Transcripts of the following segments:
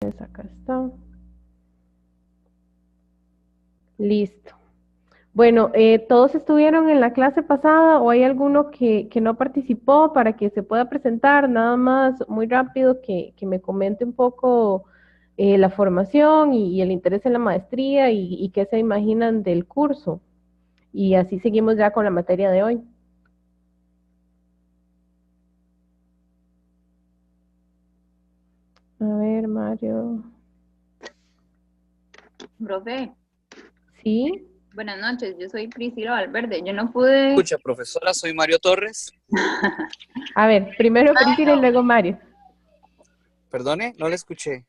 Acá está. Listo. Bueno, ¿todos estuvieron en la clase pasada o hay alguno que no participó para que se pueda presentar? Nada más, muy rápido, que me comente un poco la formación y el interés en la maestría y qué se imaginan del curso. Y así seguimos ya con la materia de hoy. A ver, Mario. Profe, ¿Sí? buenas noches, yo soy Priscila Valverde. Yo no pude. Escucha, profesora, soy Mario Torres. A ver, primero Priscila y luego Mario. Perdone, no le escuché.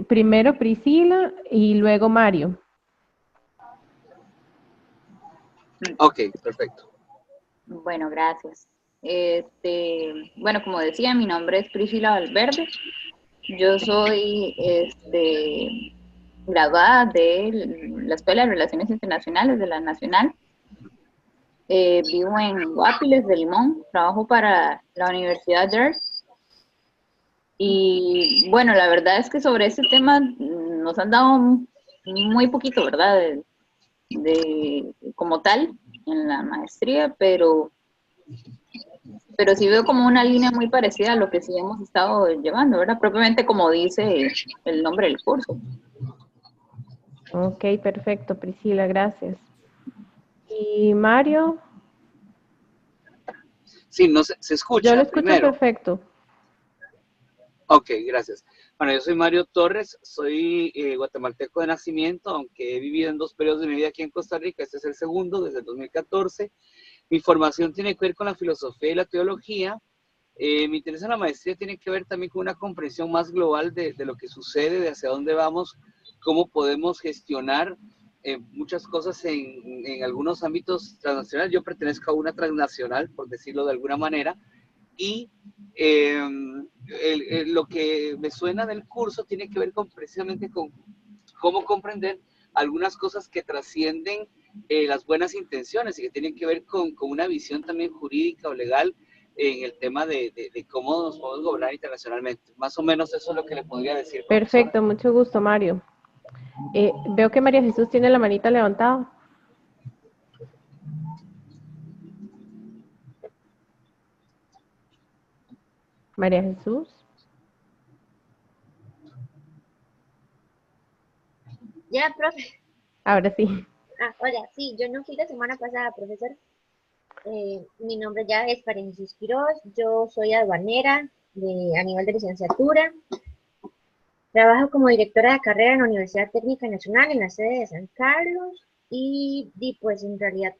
Primero Priscila y luego Mario. Ok, perfecto. Bueno, gracias. Bueno, como decía, mi nombre es Priscila Valverde. Yo soy graduada de la Escuela de Relaciones Internacionales de la Nacional. Vivo en Guapiles de Limón, trabajo para la Universidad DERS. Y bueno, la verdad es que sobre este tema nos han dado muy poquito, ¿verdad? Como tal en la maestría, pero sí veo como una línea muy parecida a lo que sí hemos estado llevando, ¿verdad? Propiamente como dice el nombre del curso. Ok, perfecto, Priscila, gracias. ¿Y Mario? Sí, no se Yo lo escucha escucho primero. perfecto. Ok, gracias. Bueno, yo soy Mario Torres, soy guatemalteco de nacimiento, aunque he vivido en 2 periodos de mi vida aquí en Costa Rica. Este es el segundo, desde el 2014. Mi formación tiene que ver con la filosofía y la teología. Mi interés en la maestría tiene que ver también con una comprensión más global de lo que sucede, de hacia dónde vamos, cómo podemos gestionar muchas cosas en algunos ámbitos transnacionales. Yo pertenezco a una transnacional, por decirlo de alguna manera, y lo que me suena del curso tiene que ver precisamente con cómo comprender algunas cosas que trascienden las buenas intenciones y que tienen que ver con una visión también jurídica o legal en el tema de cómo nos podemos gobernar internacionalmente. Más o menos eso es lo que le podría decir, profesora. Perfecto, mucho gusto, Mario. Veo que María Jesús tiene la manita levantada. María Jesús. Ya, profe. Ahora sí. Hola, sí, yo no fui la semana pasada, profesor. Mi nombre ya es María Jesús Quiroz, yo soy aduanera a nivel de licenciatura. Trabajo como directora de carrera en la Universidad Técnica Nacional en la sede de San Carlos y pues en realidad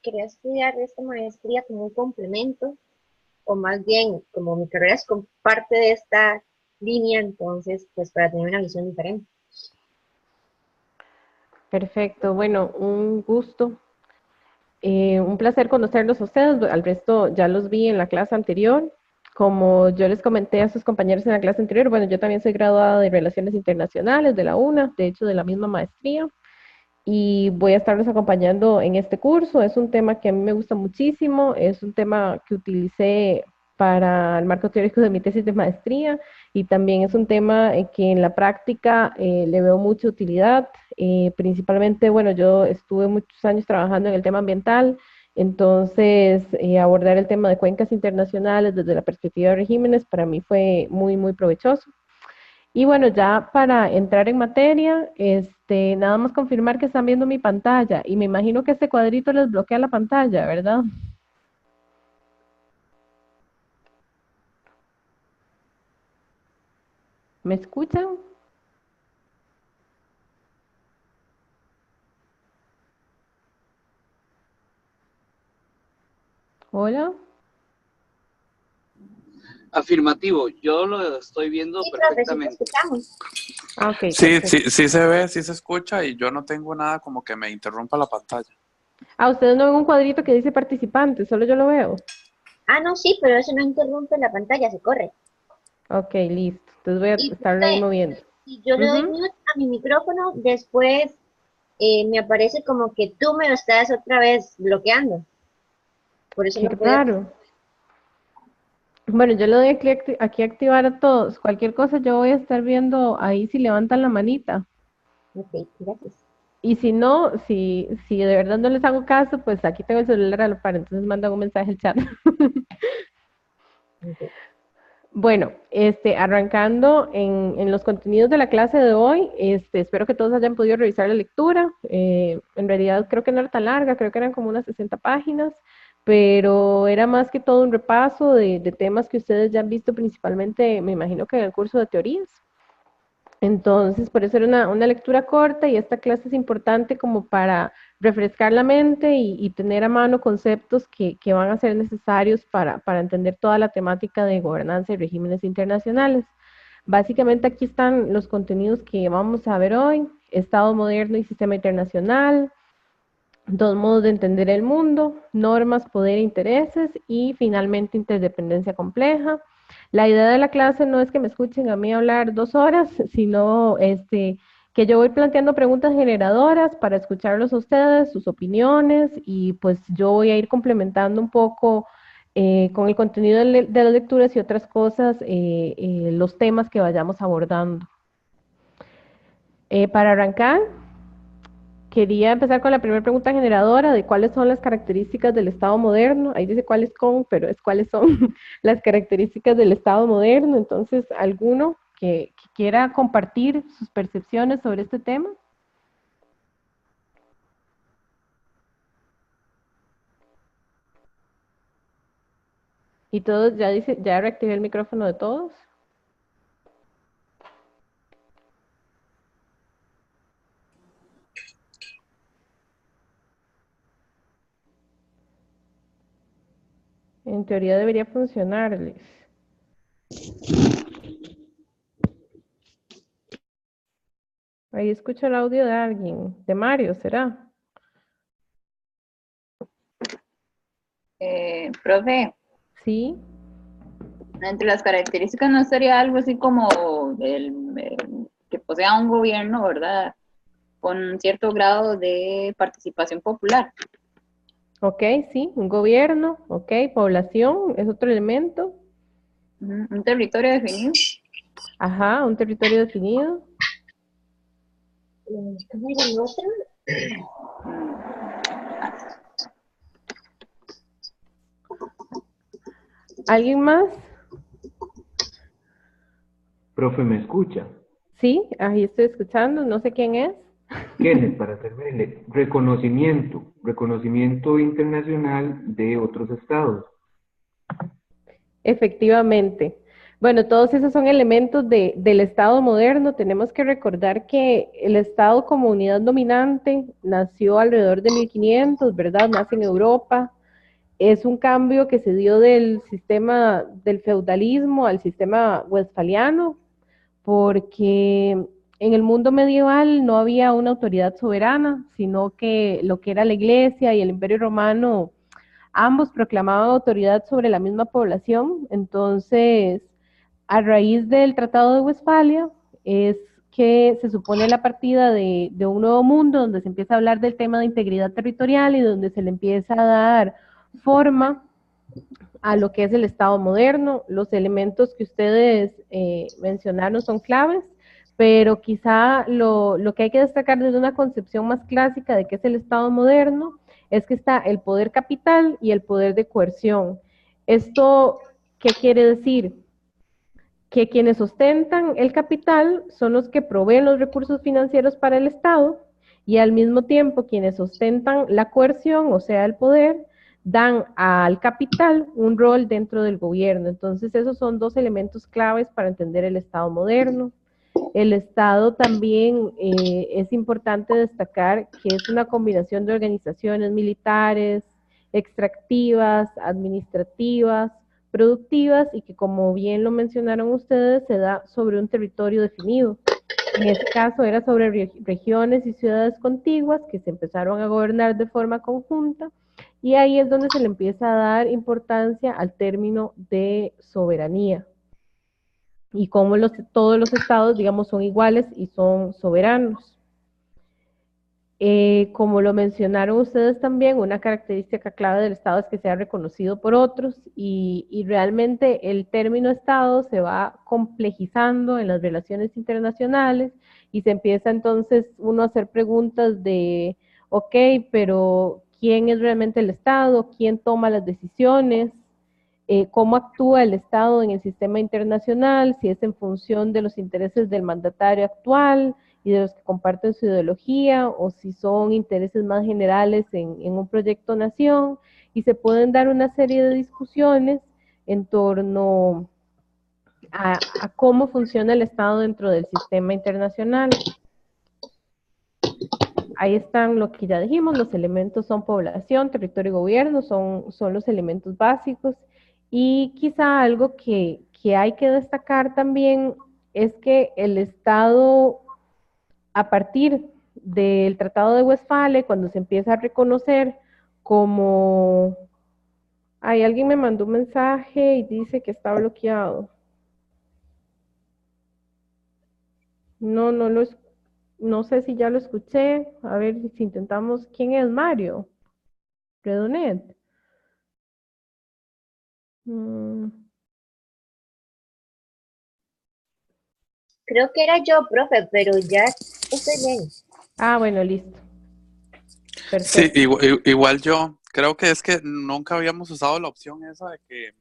quería estudiar esta maestría como un complemento o más bien como mi carrera es parte de esta línea, entonces pues para tener una visión diferente. Perfecto, bueno, un gusto. Un placer conocerlos a ustedes. Al resto ya los vi en la clase anterior. Como yo les comenté a sus compañeros en la clase anterior, bueno, yo también soy graduada de Relaciones Internacionales de la UNA, de hecho de la misma maestría. Y voy a estarlos acompañando en este curso. Es un tema que a mí me gusta muchísimo, es un tema que utilicé para el marco teórico de mi tesis de maestría y también es un tema que en la práctica le veo mucha utilidad. Principalmente, bueno, yo estuve muchos años trabajando en el tema ambiental, entonces abordar el tema de cuencas internacionales desde la perspectiva de regímenes para mí fue muy, muy provechoso. Y bueno, ya para entrar en materia, nada más confirmar que están viendo mi pantalla y me imagino que este cuadrito les bloquea la pantalla, ¿verdad? ¿Me escuchan? Hola. Afirmativo, yo lo estoy viendo Sí, profe, sí te perfectamente. escuchamos. Ah, ok, Sí, perfecto. sí, sí se ve, sí se escucha y yo no tengo nada como que me interrumpa la pantalla. Ah, ustedes no ven un cuadrito que dice participantes, solo yo lo veo. No, sí, pero eso no interrumpe la pantalla, se corre. Ok, listo. Entonces voy a Y estarlo ahí profe, moviendo. si yo le doy Ujú. mute a mi micrófono, después me aparece como que tú me lo estás otra vez bloqueando. Por eso Qué no podía. raro. Bueno, yo le doy aquí a activar a todos. Cualquier cosa yo voy a estar viendo ahí si levantan la manita. Ok, gracias. Y si no, si de verdad no les hago caso, pues aquí tengo el celular a la par, entonces mandan un mensaje al chat. Ok. Bueno, arrancando en los contenidos de la clase de hoy, espero que todos hayan podido revisar la lectura. En realidad creo que no era tan larga, creo que eran como unas 60 páginas, pero era más que todo un repaso de temas que ustedes ya han visto principalmente, me imagino que en el curso de teorías. Entonces, por eso era una lectura corta y esta clase es importante como para refrescar la mente y tener a mano conceptos que van a ser necesarios para entender toda la temática de gobernanza y regímenes internacionales. Básicamente aquí están los contenidos que vamos a ver hoy: Estado moderno y sistema internacional, dos modos de entender el mundo, normas, poder e intereses y finalmente interdependencia compleja. La idea de la clase no es que me escuchen a mí hablar 2 horas, sino que yo voy planteando preguntas generadoras para escucharlos a ustedes, sus opiniones, y pues yo voy a ir complementando un poco con el contenido de las lecturas y otras cosas, los temas que vayamos abordando. Para arrancar, quería empezar con la primera pregunta generadora de cuáles son las características del Estado moderno. Ahí dice cuáles con, pero es cuáles son las características del Estado moderno. Entonces, ¿alguno que quiera compartir sus percepciones sobre este tema? Y todos, ya dice, ya reactivé el micrófono de todos. En teoría debería funcionarles. Ahí escucho el audio de alguien, de Mario, ¿será? Profe, Sí. entre las características no sería algo así como que posea un gobierno, ¿verdad? Con cierto grado de participación popular. Ok, sí, un gobierno, ok, población es otro elemento. Un territorio definido. Ajá, un territorio definido. ¿Cómo era el otro? ¿Alguien más? Profe, ¿me escucha? Sí, ahí estoy escuchando, no sé quién es. Kenneth, para servirle. Reconocimiento internacional de otros estados. Efectivamente. Bueno, todos esos son elementos del Estado moderno. Tenemos que recordar que el Estado como unidad dominante nació alrededor de 1500, ¿verdad? Nace en Europa. Es un cambio que se dio del sistema del feudalismo al sistema westfaliano, porque en el mundo medieval no había una autoridad soberana, sino que lo que era la Iglesia y el Imperio Romano, ambos proclamaban autoridad sobre la misma población. Entonces, a raíz del Tratado de Westfalia, es que se supone la partida de un nuevo mundo donde se empieza a hablar del tema de integridad territorial y donde se le empieza a dar forma a lo que es el Estado moderno. Los elementos que ustedes mencionaron son claves, pero quizá lo que hay que destacar desde una concepción más clásica de qué es el Estado moderno es que está el poder capital y el poder de coerción. ¿Esto qué quiere decir? Que quienes ostentan el capital son los que proveen los recursos financieros para el Estado y al mismo tiempo quienes ostentan la coerción, o sea, el poder, dan al capital un rol dentro del gobierno. Entonces, esos son dos elementos claves para entender el Estado moderno. El Estado también es importante destacar que es una combinación de organizaciones militares, extractivas, administrativas, productivas y que, como bien lo mencionaron ustedes, se da sobre un territorio definido. En este caso era sobre regiones y ciudades contiguas que se empezaron a gobernar de forma conjunta, y ahí es donde se le empieza a dar importancia al término de soberanía y cómo todos los estados, digamos, son iguales y son soberanos. Como lo mencionaron ustedes también, una característica clave del Estado es que sea reconocido por otros y realmente el término Estado se va complejizando en las relaciones internacionales y se empieza entonces uno a hacer preguntas de, ok, pero ¿quién es realmente el Estado? ¿Quién toma las decisiones? ¿Cómo actúa el Estado en el sistema internacional? Si es en función de los intereses del mandatario actual y de los que comparten su ideología, o si son intereses más generales en un proyecto nación, y se pueden dar una serie de discusiones en torno a cómo funciona el Estado dentro del sistema internacional. Ahí están lo que ya dijimos, los elementos son población, territorio y gobierno, son los elementos básicos. Y quizá algo que hay que destacar también es que el Estado, a partir del Tratado de Westfalia, cuando se empieza a reconocer como... Ay, alguien me mandó un mensaje y dice que está bloqueado. No, no sé si ya lo escuché. A ver si intentamos. ¿Quién es Mario? Redonet. Mm, Creo que era yo, profe, pero ya estoy bien. Ah, bueno, listo. Sí, Perfecto. igual yo creo que es que nunca habíamos usado la opción esa de que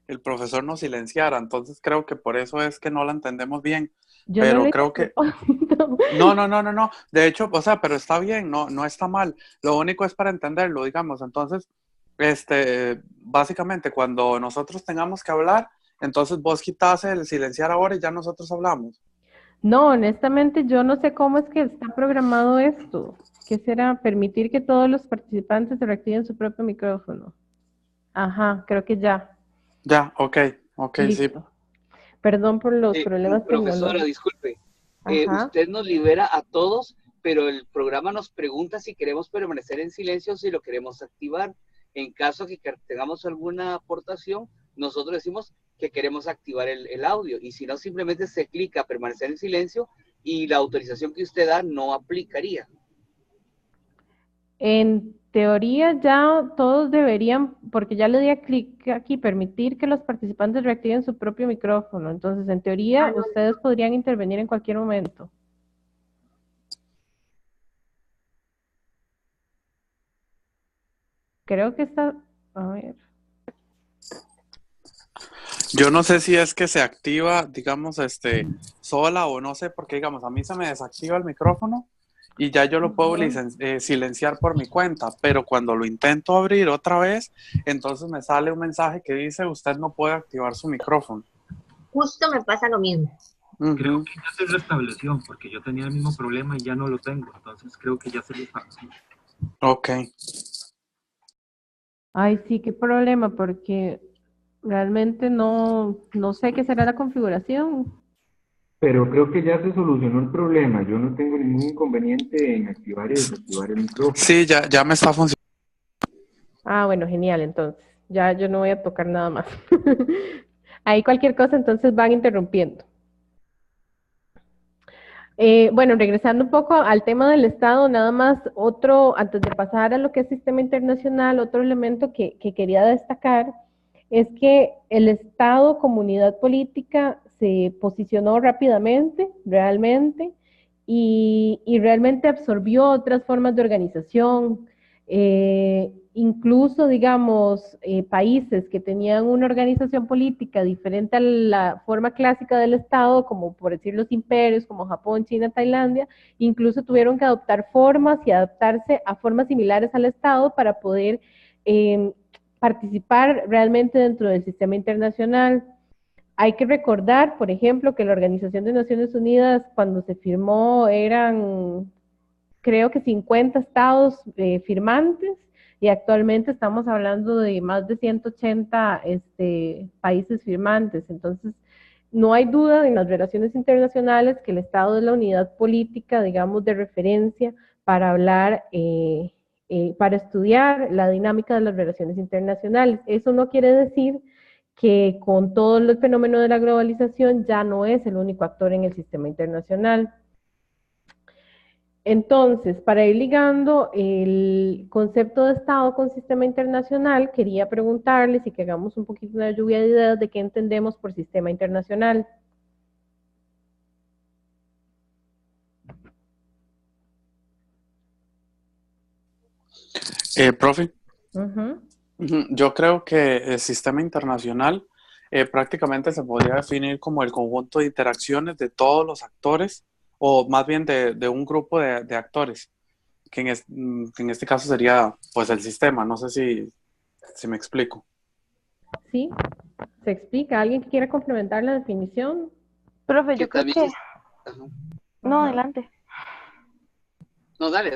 el profesor nos silenciara, entonces creo que por eso es que no la entendemos bien, Yo no lo pero hice a creo que propósito. no, de hecho, o sea, pero está bien, no está mal, lo único es para entenderlo, digamos, entonces, básicamente cuando nosotros tengamos que hablar, entonces vos quitas el silenciar ahora y ya nosotros hablamos. No, honestamente yo no sé cómo es que está programado esto. ¿Qué será? Permitir que todos los participantes se reactiven su propio micrófono. Ajá, creo que ya. Ya, ok, sí. Listo. Perdón por los problemas Profesora, tecnológicos. disculpe. Ajá. Usted nos libera a todos, pero el programa nos pregunta si queremos permanecer en silencio o si lo queremos activar. En caso que tengamos alguna aportación, nosotros decimos que queremos activar el audio y si no, simplemente se clica permanecer en silencio y la autorización que usted da no aplicaría. En teoría ya todos deberían, porque ya le di a clic aquí, permitir que los participantes reactiven su propio micrófono. Entonces, en teoría, ustedes podrían intervenir en cualquier momento. Creo que está, a ver. Yo no sé si es que se activa, digamos, sola o no sé, porque digamos, a mí se me desactiva el micrófono y ya yo lo puedo silenciar por mi cuenta, pero cuando lo intento abrir otra vez, entonces me sale un mensaje que dice usted no puede activar su micrófono. Justo me pasa lo mismo. Creo que ya se restableció, porque yo tenía el mismo problema y ya no lo tengo, entonces creo que ya se restableció. Ok. Ay, sí, qué problema, porque realmente no sé qué será la configuración. Pero creo que ya se solucionó el problema. Yo no tengo ningún inconveniente en activar y desactivar el micrófono. Sí, ya me está funcionando. Ah, bueno, genial, entonces. Ya yo no voy a tocar nada más. Ahí cualquier cosa, entonces van interrumpiendo. Bueno, regresando un poco al tema del Estado, nada más otro, antes de pasar a lo que es sistema internacional, otro elemento que quería destacar es que el Estado, comunidad política, se posicionó rápidamente, realmente, y realmente absorbió otras formas de organización. Incluso, digamos, países que tenían una organización política diferente a la forma clásica del Estado, como por decir los imperios, como Japón, China, Tailandia, incluso tuvieron que adoptar formas y adaptarse a formas similares al Estado para poder participar realmente dentro del sistema internacional. Hay que recordar, por ejemplo, que la Organización de Naciones Unidas, cuando se firmó, eran creo que 50 estados firmantes y actualmente estamos hablando de más de 180 países firmantes. Entonces, no hay duda en las relaciones internacionales que el Estado es la unidad política, digamos, de referencia para hablar, para estudiar la dinámica de las relaciones internacionales. Eso no quiere decir que con todo el fenómeno de la globalización ya no es el único actor en el sistema internacional. Entonces, para ir ligando el concepto de Estado con sistema internacional, quería preguntarles y que hagamos un poquito una lluvia de ideas de qué entendemos por sistema internacional. Profe, Ujú. yo creo que el sistema internacional prácticamente se podría definir como el conjunto de interacciones de todos los actores, o más bien de un grupo de actores, que en este caso sería pues el sistema. No sé si me explico. ¿Sí? ¿Se explica? ¿Alguien que quiera complementar la definición? Profe, Que yo creo también que... es... Ajá. No, Ajá. adelante. No, dale.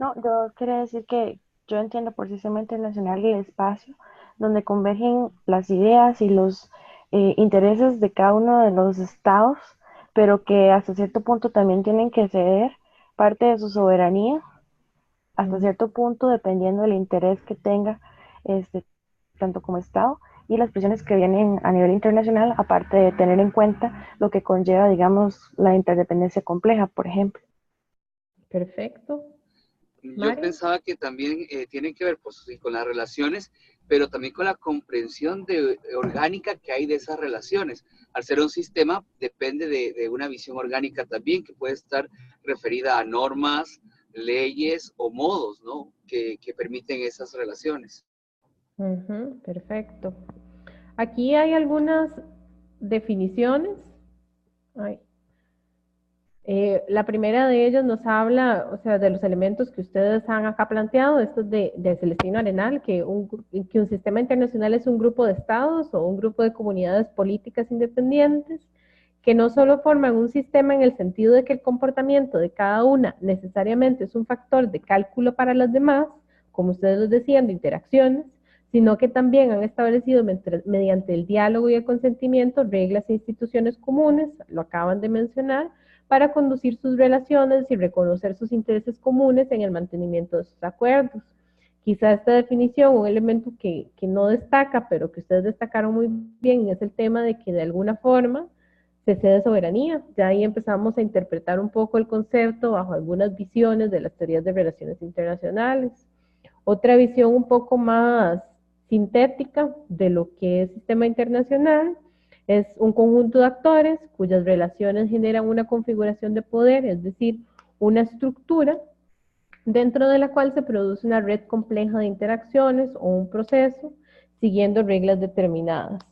No, yo quería decir que yo entiendo por sistema internacional el espacio donde convergen las ideas y los intereses de cada uno de los estados, pero que hasta cierto punto también tienen que ceder parte de su soberanía, hasta cierto punto, dependiendo del interés que tenga este, tanto como estado, y las presiones que vienen a nivel internacional, aparte de tener en cuenta lo que conlleva, digamos, la interdependencia compleja, por ejemplo. Perfecto. Yo Mario. pensaba que también tiene que ver pues, sí, con las relaciones, pero también con la comprensión orgánica que hay de esas relaciones. Al ser un sistema, depende de una visión orgánica también, que puede estar referida a normas, leyes o modos, ¿no? que permiten esas relaciones. Ujú, perfecto. Aquí hay algunas definiciones. Ay. La primera de ellas nos habla, o sea, de los elementos que ustedes han acá planteado, esto es de Celestino Arenal, que un sistema internacional es un grupo de estados o un grupo de comunidades políticas independientes que no solo forman un sistema en el sentido de que el comportamiento de cada una necesariamente es un factor de cálculo para las demás, como ustedes lo decían, de interacciones, sino que también han establecido mediante el diálogo y el consentimiento reglas e instituciones comunes, lo acaban de mencionar, para conducir sus relaciones y reconocer sus intereses comunes en el mantenimiento de sus acuerdos. Quizá esta definición, un elemento que no destaca, pero que ustedes destacaron muy bien, es el tema de que de alguna forma se cede soberanía. Ya ahí empezamos a interpretar un poco el concepto bajo algunas visiones de las teorías de relaciones internacionales. Otra visión un poco más sintética de lo que es sistema internacional es un conjunto de actores cuyas relaciones generan una configuración de poder, es decir, una estructura dentro de la cual se produce una red compleja de interacciones o un proceso siguiendo reglas determinadas.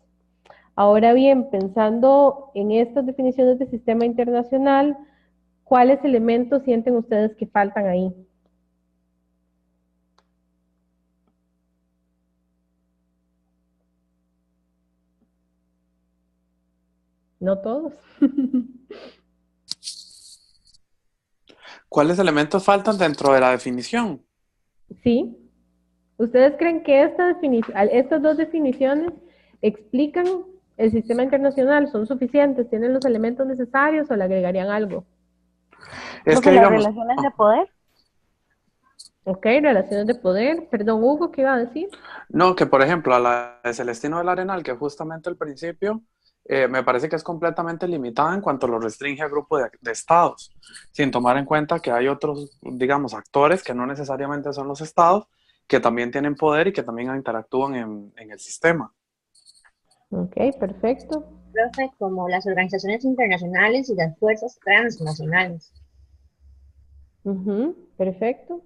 Ahora bien, pensando en estas definiciones de sistema internacional, ¿cuáles elementos sienten ustedes que faltan ahí? No todos. ¿Cuáles elementos faltan dentro de la definición? Sí. ¿Ustedes creen que estas dos definiciones explican el sistema internacional? ¿Son suficientes? ¿Tienen los elementos necesarios o le agregarían algo? Es que Profe, las digamos, relaciones de poder. Ok, relaciones de poder. Perdón, Hugo, ¿qué iba a decir? no, que por ejemplo a la de Celestino del Arenal, que justamente al principio me parece que es completamente limitada en cuanto lo restringe a grupo de estados, sin tomar en cuenta que hay otros, digamos, actores que no necesariamente son los estados, que también tienen poder y que también interactúan en el sistema. Ok, perfecto. Profe, como las organizaciones internacionales y las fuerzas transnacionales. Perfecto.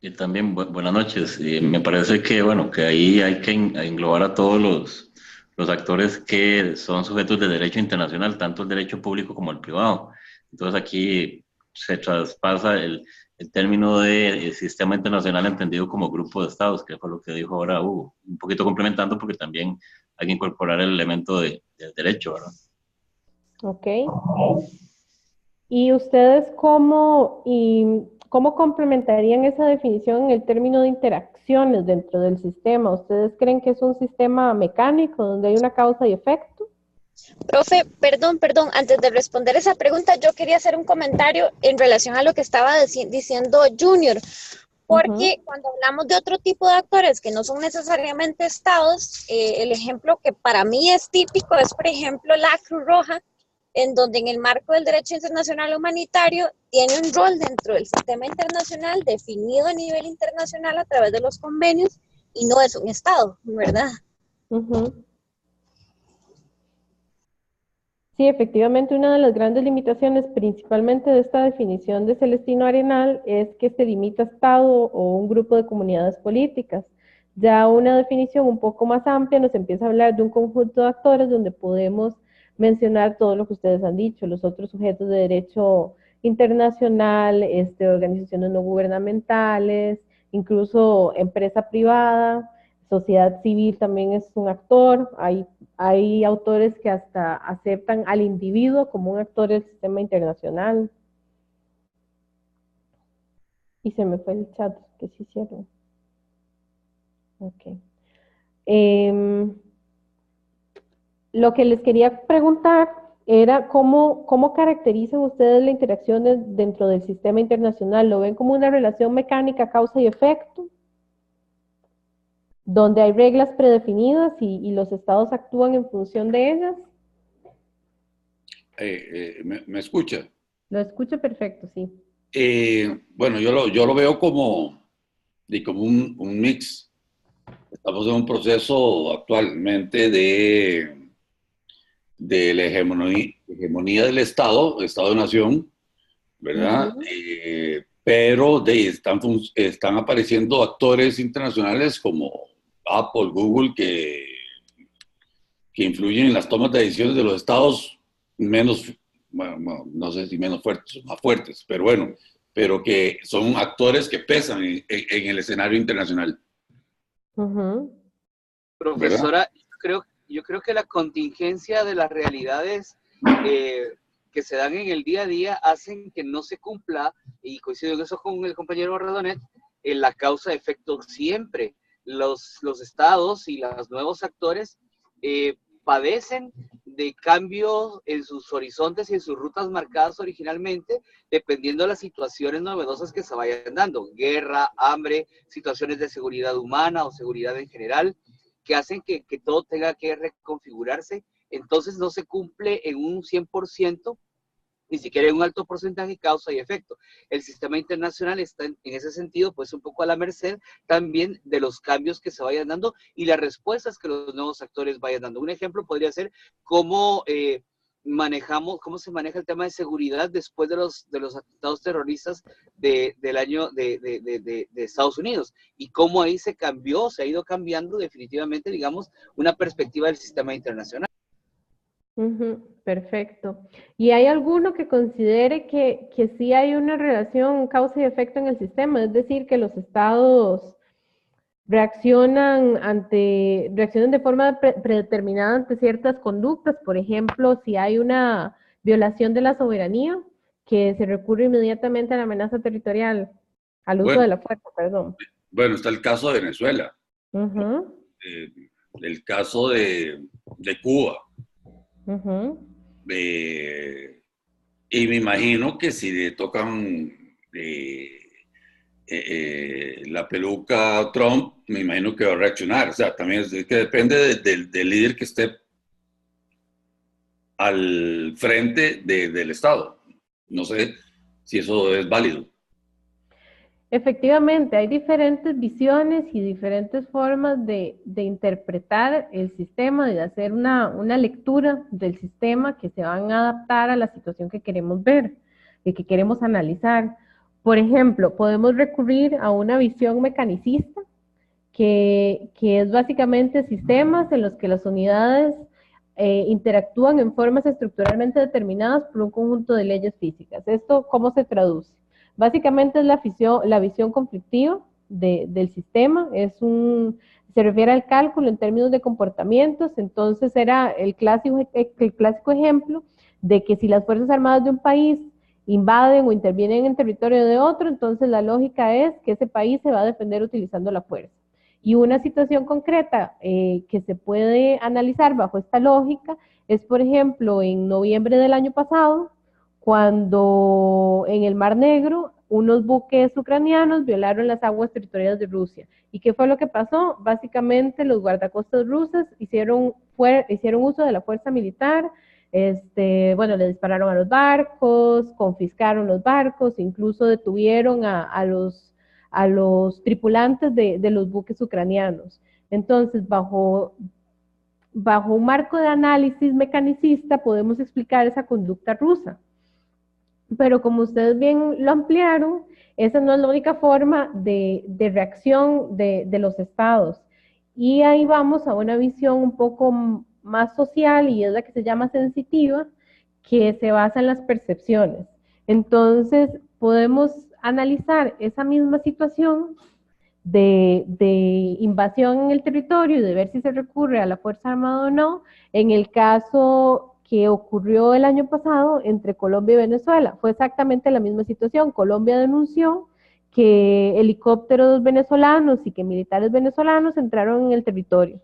Y también buenas noches. Me parece que bueno que ahí hay que englobar a todos los actores que son sujetos de derecho internacional, tanto el derecho público como el privado. Entonces aquí se traspasa el término de sistema internacional entendido como grupo de estados, que fue lo que dijo ahora Hugo, un poquito complementando porque también hay que incorporar el elemento del derecho, ¿verdad? Ok. ¿Y ustedes cómo complementarían esa definición en el término de interacciones dentro del sistema? ¿Ustedes creen que es un sistema mecánico donde hay una causa y efecto? Profe, perdón, antes de responder esa pregunta, yo quería hacer un comentario en relación a lo que estaba diciendo Junior, porque cuando hablamos de otro tipo de actores que no son necesariamente estados, el ejemplo que para mí es típico es, por ejemplo, la Cruz Roja, en donde en el marco del derecho internacional humanitario tiene un rol dentro del sistema internacional definido a nivel internacional a través de los convenios y no es un Estado, ¿verdad? Sí, efectivamente, una de las grandes limitaciones, principalmente de esta definición de Celestino Arenal, es que se limita a Estado o un grupo de comunidades políticas. Ya una definición un poco más amplia nos empieza a hablar de un conjunto de actores donde podemos mencionar todo lo que ustedes han dicho, los otros sujetos de derecho internacional, organizaciones no gubernamentales, incluso empresa privada, sociedad civil también es un actor, hay autores que hasta aceptan al individuo como un actor del sistema internacional. Y se me fue el chat, que sí hicieron. Ok. Lo que les quería preguntar era cómo caracterizan ustedes la interacción dentro del sistema internacional. ¿Lo ven como una relación mecánica, causa y efecto? Donde hay reglas predefinidas y los estados actúan en función de ellas. ¿Me escucha? Lo escucho perfecto, sí. Bueno, yo lo veo como un mix. Estamos en un proceso actualmente de la hegemonía del Estado-nación, ¿verdad? Pero están apareciendo actores internacionales como Apple, Google, que influyen en las tomas de decisiones de los estados menos, bueno, no sé si menos fuertes o más fuertes, pero bueno, pero que son actores que pesan en el escenario internacional. Profesora, yo creo que la contingencia de las realidades que se dan en el día a día hacen que no se cumpla, y coincido en eso con el compañero Redonet, en la causa-efecto siempre. Los estados y los nuevos actores padecen de cambios en sus horizontes y en sus rutas marcadas originalmente, dependiendo de las situaciones novedosas que se vayan dando. Guerra, hambre, situaciones de seguridad humana o seguridad en general, que hacen que todo tenga que reconfigurarse. Entonces no se cumple en un 100%, ni siquiera en un alto porcentaje causa y efecto. El sistema internacional está en ese sentido pues un poco a la merced también de los cambios que se vayan dando y las respuestas que los nuevos actores vayan dando. Un ejemplo podría ser cómo cómo se maneja el tema de seguridad después de los atentados terroristas del año de Estados Unidos, y cómo ahí se ha ido cambiando definitivamente, digamos, una perspectiva del sistema internacional. Perfecto. ¿Y hay alguno que considere que sí hay una relación causa y efecto en el sistema? Es decir, que los estados reaccionan de forma predeterminada ante ciertas conductas. Por ejemplo, si hay una violación de la soberanía, que se recurre inmediatamente a la amenaza territorial, al uso de la fuerza, perdón. Bueno, está el caso de Venezuela, el caso de Cuba. Y me imagino que si le tocan la peluca a Trump, me imagino que va a reaccionar. O sea, también es que depende del líder que esté al frente del Estado. No sé si eso es válido. Efectivamente, hay diferentes visiones y diferentes formas de interpretar el sistema, de hacer una lectura del sistema que se van a adaptar a la situación que queremos ver y que queremos analizar. Por ejemplo, podemos recurrir a una visión mecanicista, que es básicamente sistemas en los que las unidades interactúan en formas estructuralmente determinadas por un conjunto de leyes físicas. ¿Esto cómo se traduce? Básicamente es la visión conflictiva del sistema, se refiere al cálculo en términos de comportamientos. Entonces era el clásico ejemplo de que si las Fuerzas Armadas de un país invaden o intervienen en territorio de otro, entonces la lógica es que ese país se va a defender utilizando la fuerza. Y una situación concreta que se puede analizar bajo esta lógica es, por ejemplo, en noviembre del año pasado, cuando en el Mar Negro unos buques ucranianos violaron las aguas territoriales de Rusia. ¿Y qué fue lo que pasó? Básicamente los guardacostas rusos hicieron uso de la fuerza militar, Bueno, le dispararon a los barcos, confiscaron los barcos, incluso detuvieron a los tripulantes de los buques ucranianos. Entonces, bajo un marco de análisis mecanicista podemos explicar esa conducta rusa. Pero como ustedes bien lo ampliaron, esa no es la única forma de reacción de los estados. Y ahí vamos a una visión un poco más social, y es la que se llama sensitiva, que se basa en las percepciones. Entonces, podemos analizar esa misma situación de invasión en el territorio y de ver si se recurre a la Fuerza Armada o no, en el caso que ocurrió el año pasado entre Colombia y Venezuela. Fue exactamente la misma situación. Colombia denunció que helicópteros venezolanos y que militares venezolanos entraron en el territorio,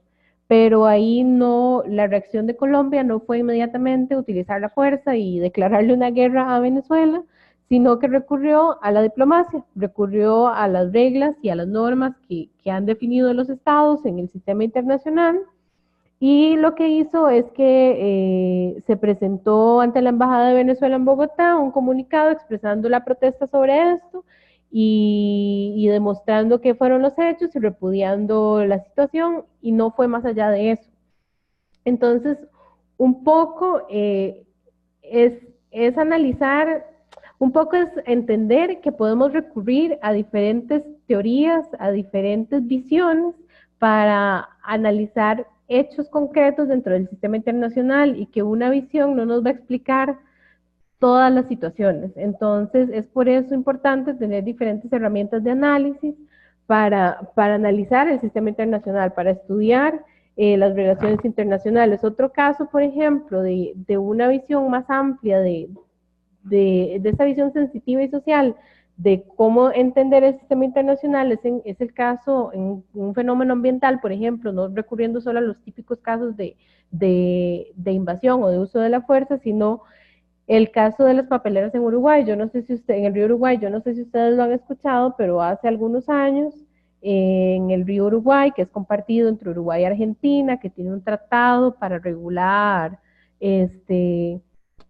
pero ahí no, la reacción de Colombia no fue inmediatamente utilizar la fuerza y declararle una guerra a Venezuela, sino que recurrió a la diplomacia, recurrió a las reglas y a las normas que han definido los estados en el sistema internacional, y lo que hizo es que se presentó ante la Embajada de Venezuela en Bogotá un comunicado expresando la protesta sobre esto y demostrando qué fueron los hechos y repudiando la situación, y no fue más allá de eso. Entonces, un poco es analizar, un poco es entender que podemos recurrir a diferentes teorías, a diferentes visiones para analizar hechos concretos dentro del sistema internacional, y que una visión no nos va a explicar todas las situaciones. Entonces, es por eso importante tener diferentes herramientas de análisis para analizar el sistema internacional, para estudiar las relaciones internacionales. Otro caso, por ejemplo, de una visión más amplia de esa visión sensitiva y social de cómo entender el sistema internacional es el caso en un fenómeno ambiental, por ejemplo, no recurriendo solo a los típicos casos de invasión o de uso de la fuerza, sino el caso de las papeleras en Uruguay. Yo no sé si en el río Uruguay, yo no sé si ustedes lo han escuchado, pero hace algunos años en el río Uruguay, que es compartido entre Uruguay y Argentina, que tiene un tratado para regular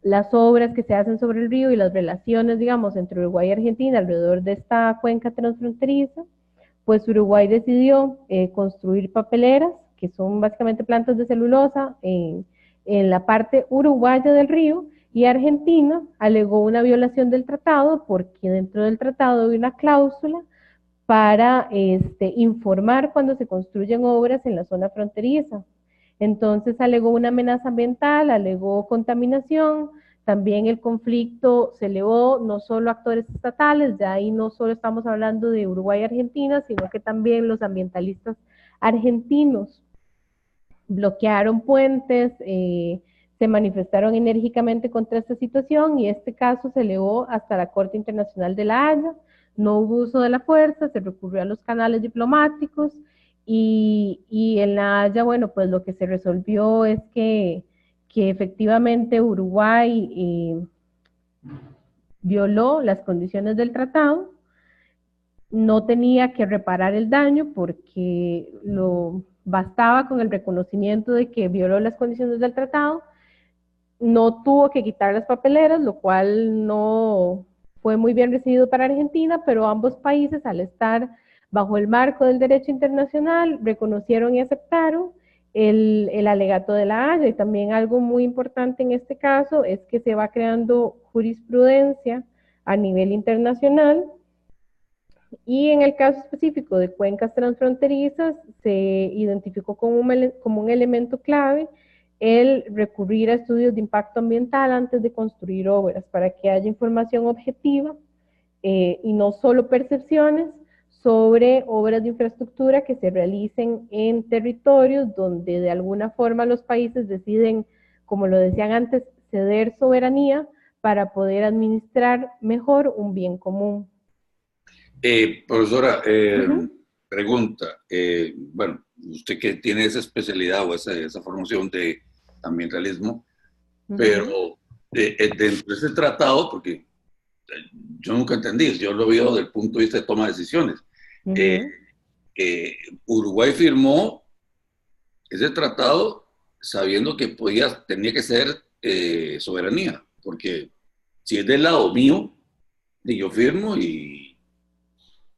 las obras que se hacen sobre el río y las relaciones, digamos, entre Uruguay y Argentina alrededor de esta cuenca transfronteriza, pues Uruguay decidió construir papeleras, que son básicamente plantas de celulosa, en la parte uruguaya del río, y Argentina alegó una violación del tratado porque dentro del tratado hay una cláusula para informar cuando se construyen obras en la zona fronteriza. Entonces alegó una amenaza ambiental, alegó contaminación, también el conflicto se elevó no solo a actores estatales, ya ahí no solo estamos hablando de Uruguay y Argentina, sino que también los ambientalistas argentinos bloquearon puentes, se manifestaron enérgicamente contra esta situación, y este caso se elevó hasta la Corte Internacional de la Haya. No hubo uso de la fuerza, se recurrió a los canales diplomáticos, y en la Haya, bueno, pues lo que se resolvió es que efectivamente Uruguay violó las condiciones del tratado, no tenía que reparar el daño porque bastaba con el reconocimiento de que violó las condiciones del tratado, no tuvo que quitar las papeleras, lo cual no fue muy bien recibido para Argentina, pero ambos países, al estar bajo el marco del derecho internacional, reconocieron y aceptaron el alegato de la Haya. Y también algo muy importante en este caso es que se va creando jurisprudencia a nivel internacional, y en el caso específico de cuencas transfronterizas se identificó como un elemento clave el recurrir a estudios de impacto ambiental antes de construir obras, para que haya información objetiva y no solo percepciones sobre obras de infraestructura que se realicen en territorios donde de alguna forma los países deciden, como lo decían antes, ceder soberanía para poder administrar mejor un bien común. Profesora, pregunta, bueno, usted que tiene esa especialidad o esa formación de ambientalismo, pero dentro de ese tratado, porque yo nunca entendí, yo lo veo desde el punto de vista de toma de decisiones. Uruguay firmó ese tratado sabiendo que tenía que ser soberanía, porque si es del lado mío, y yo firmo y,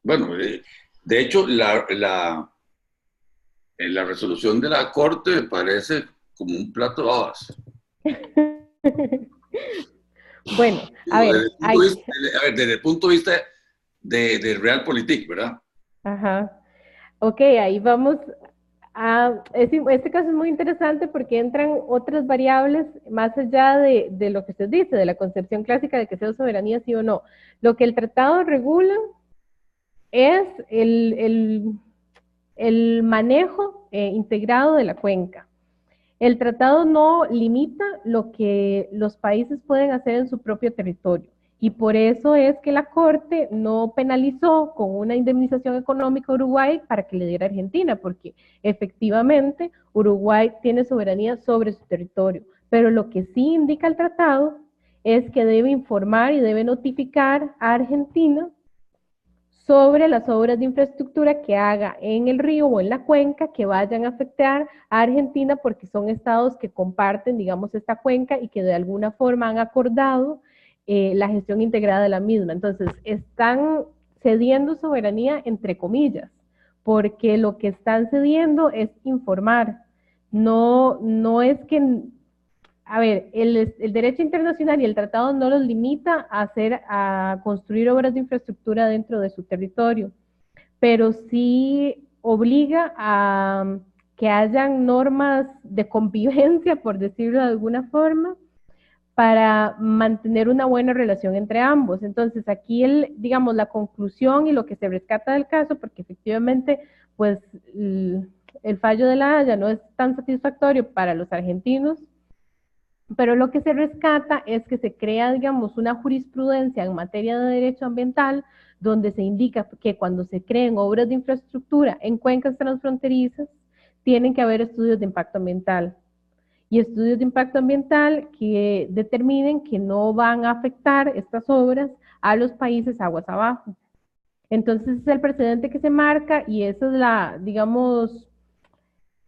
bueno, de hecho, la resolución de la Corte me parece como un plato de habas. Bueno, a ver, desde el punto de vista de Realpolitik, ¿verdad? Ajá. Ok, ahí vamos este caso es muy interesante porque entran otras variables más allá de lo que usted dice, de la concepción clásica de que sea soberanía sí o no. Lo que el tratado regula es el manejo integrado de la cuenca. El tratado no limita lo que los países pueden hacer en su propio territorio. Y por eso es que la Corte no penalizó con una indemnización económica a Uruguay para que le diera a Argentina, porque efectivamente Uruguay tiene soberanía sobre su territorio. Pero lo que sí indica el tratado es que debe informar y debe notificar a Argentina sobre las obras de infraestructura que haga en el río o en la cuenca que vayan a afectar a Argentina porque son estados que comparten, digamos, esta cuenca y que de alguna forma han acordado la gestión integrada de la misma. Entonces, están cediendo soberanía entre comillas, porque lo que están cediendo es informar. No es que a ver, el derecho internacional y el tratado no los limita a construir obras de infraestructura dentro de su territorio, pero sí obliga a que hayan normas de convivencia, por decirlo de alguna forma, para mantener una buena relación entre ambos. Entonces, aquí digamos, la conclusión y lo que se rescata del caso, porque efectivamente, pues, el fallo de La Haya no es tan satisfactorio para los argentinos, pero lo que se rescata es que se crea, digamos, una jurisprudencia en materia de derecho ambiental donde se indica que cuando se creen obras de infraestructura en cuencas transfronterizas, tienen que haber estudios de impacto ambiental. Y estudios de impacto ambiental que determinen que no van a afectar estas obras a los países aguas abajo. Entonces es el precedente que se marca y esa es la, digamos,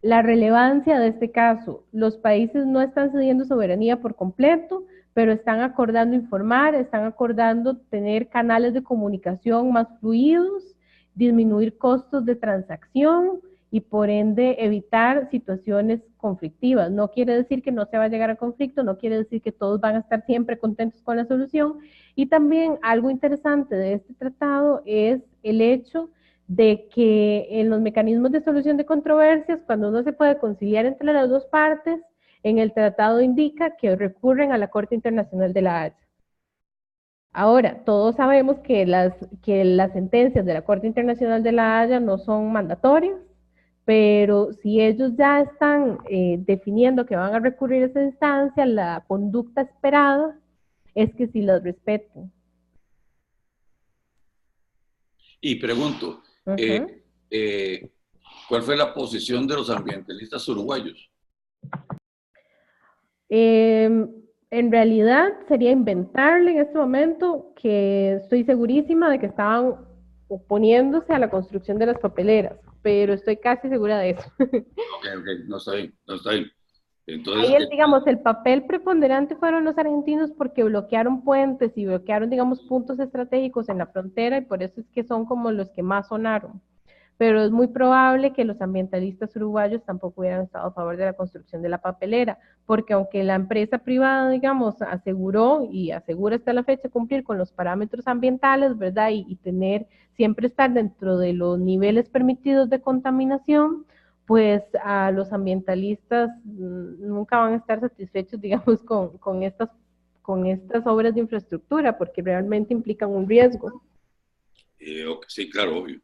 la relevancia de este caso. Los países no están cediendo soberanía por completo, pero están acordando informar, están acordando tener canales de comunicación más fluidos, disminuir costos de transacción y por ende evitar situaciones conflictivas. No quiere decir que no se va a llegar a conflicto, no quiere decir que todos van a estar siempre contentos con la solución. Y también algo interesante de este tratado es el hecho de que en los mecanismos de solución de controversias, cuando no se puede conciliar entre las dos partes, en el tratado indica que recurren a la Corte Internacional de la Haya. Ahora, todos sabemos que las sentencias de la Corte Internacional de la Haya no son mandatorias, pero si ellos ya están definiendo que van a recurrir a esa instancia, la conducta esperada es que sí las respeten. Y pregunto, ¿cuál fue la posición de los ambientalistas uruguayos? En realidad sería inventarle en este momento que estoy segurísima de que estaban oponiéndose a la construcción de las papeleras, pero estoy casi segura de eso. Ok, no está bien, no está bien. Entonces, ahí es, digamos, el papel preponderante fueron los argentinos porque bloquearon puentes y bloquearon, digamos, puntos estratégicos en la frontera y por eso es que son como los que más sonaron. Pero es muy probable que los ambientalistas uruguayos tampoco hubieran estado a favor de la construcción de la papelera, porque aunque la empresa privada, digamos, aseguró y asegura hasta la fecha cumplir con los parámetros ambientales, ¿verdad? Y siempre estar dentro de los niveles permitidos de contaminación, pues a los ambientalistas nunca van a estar satisfechos, digamos, con estas obras de infraestructura, porque realmente implican un riesgo. Sí, claro, obvio.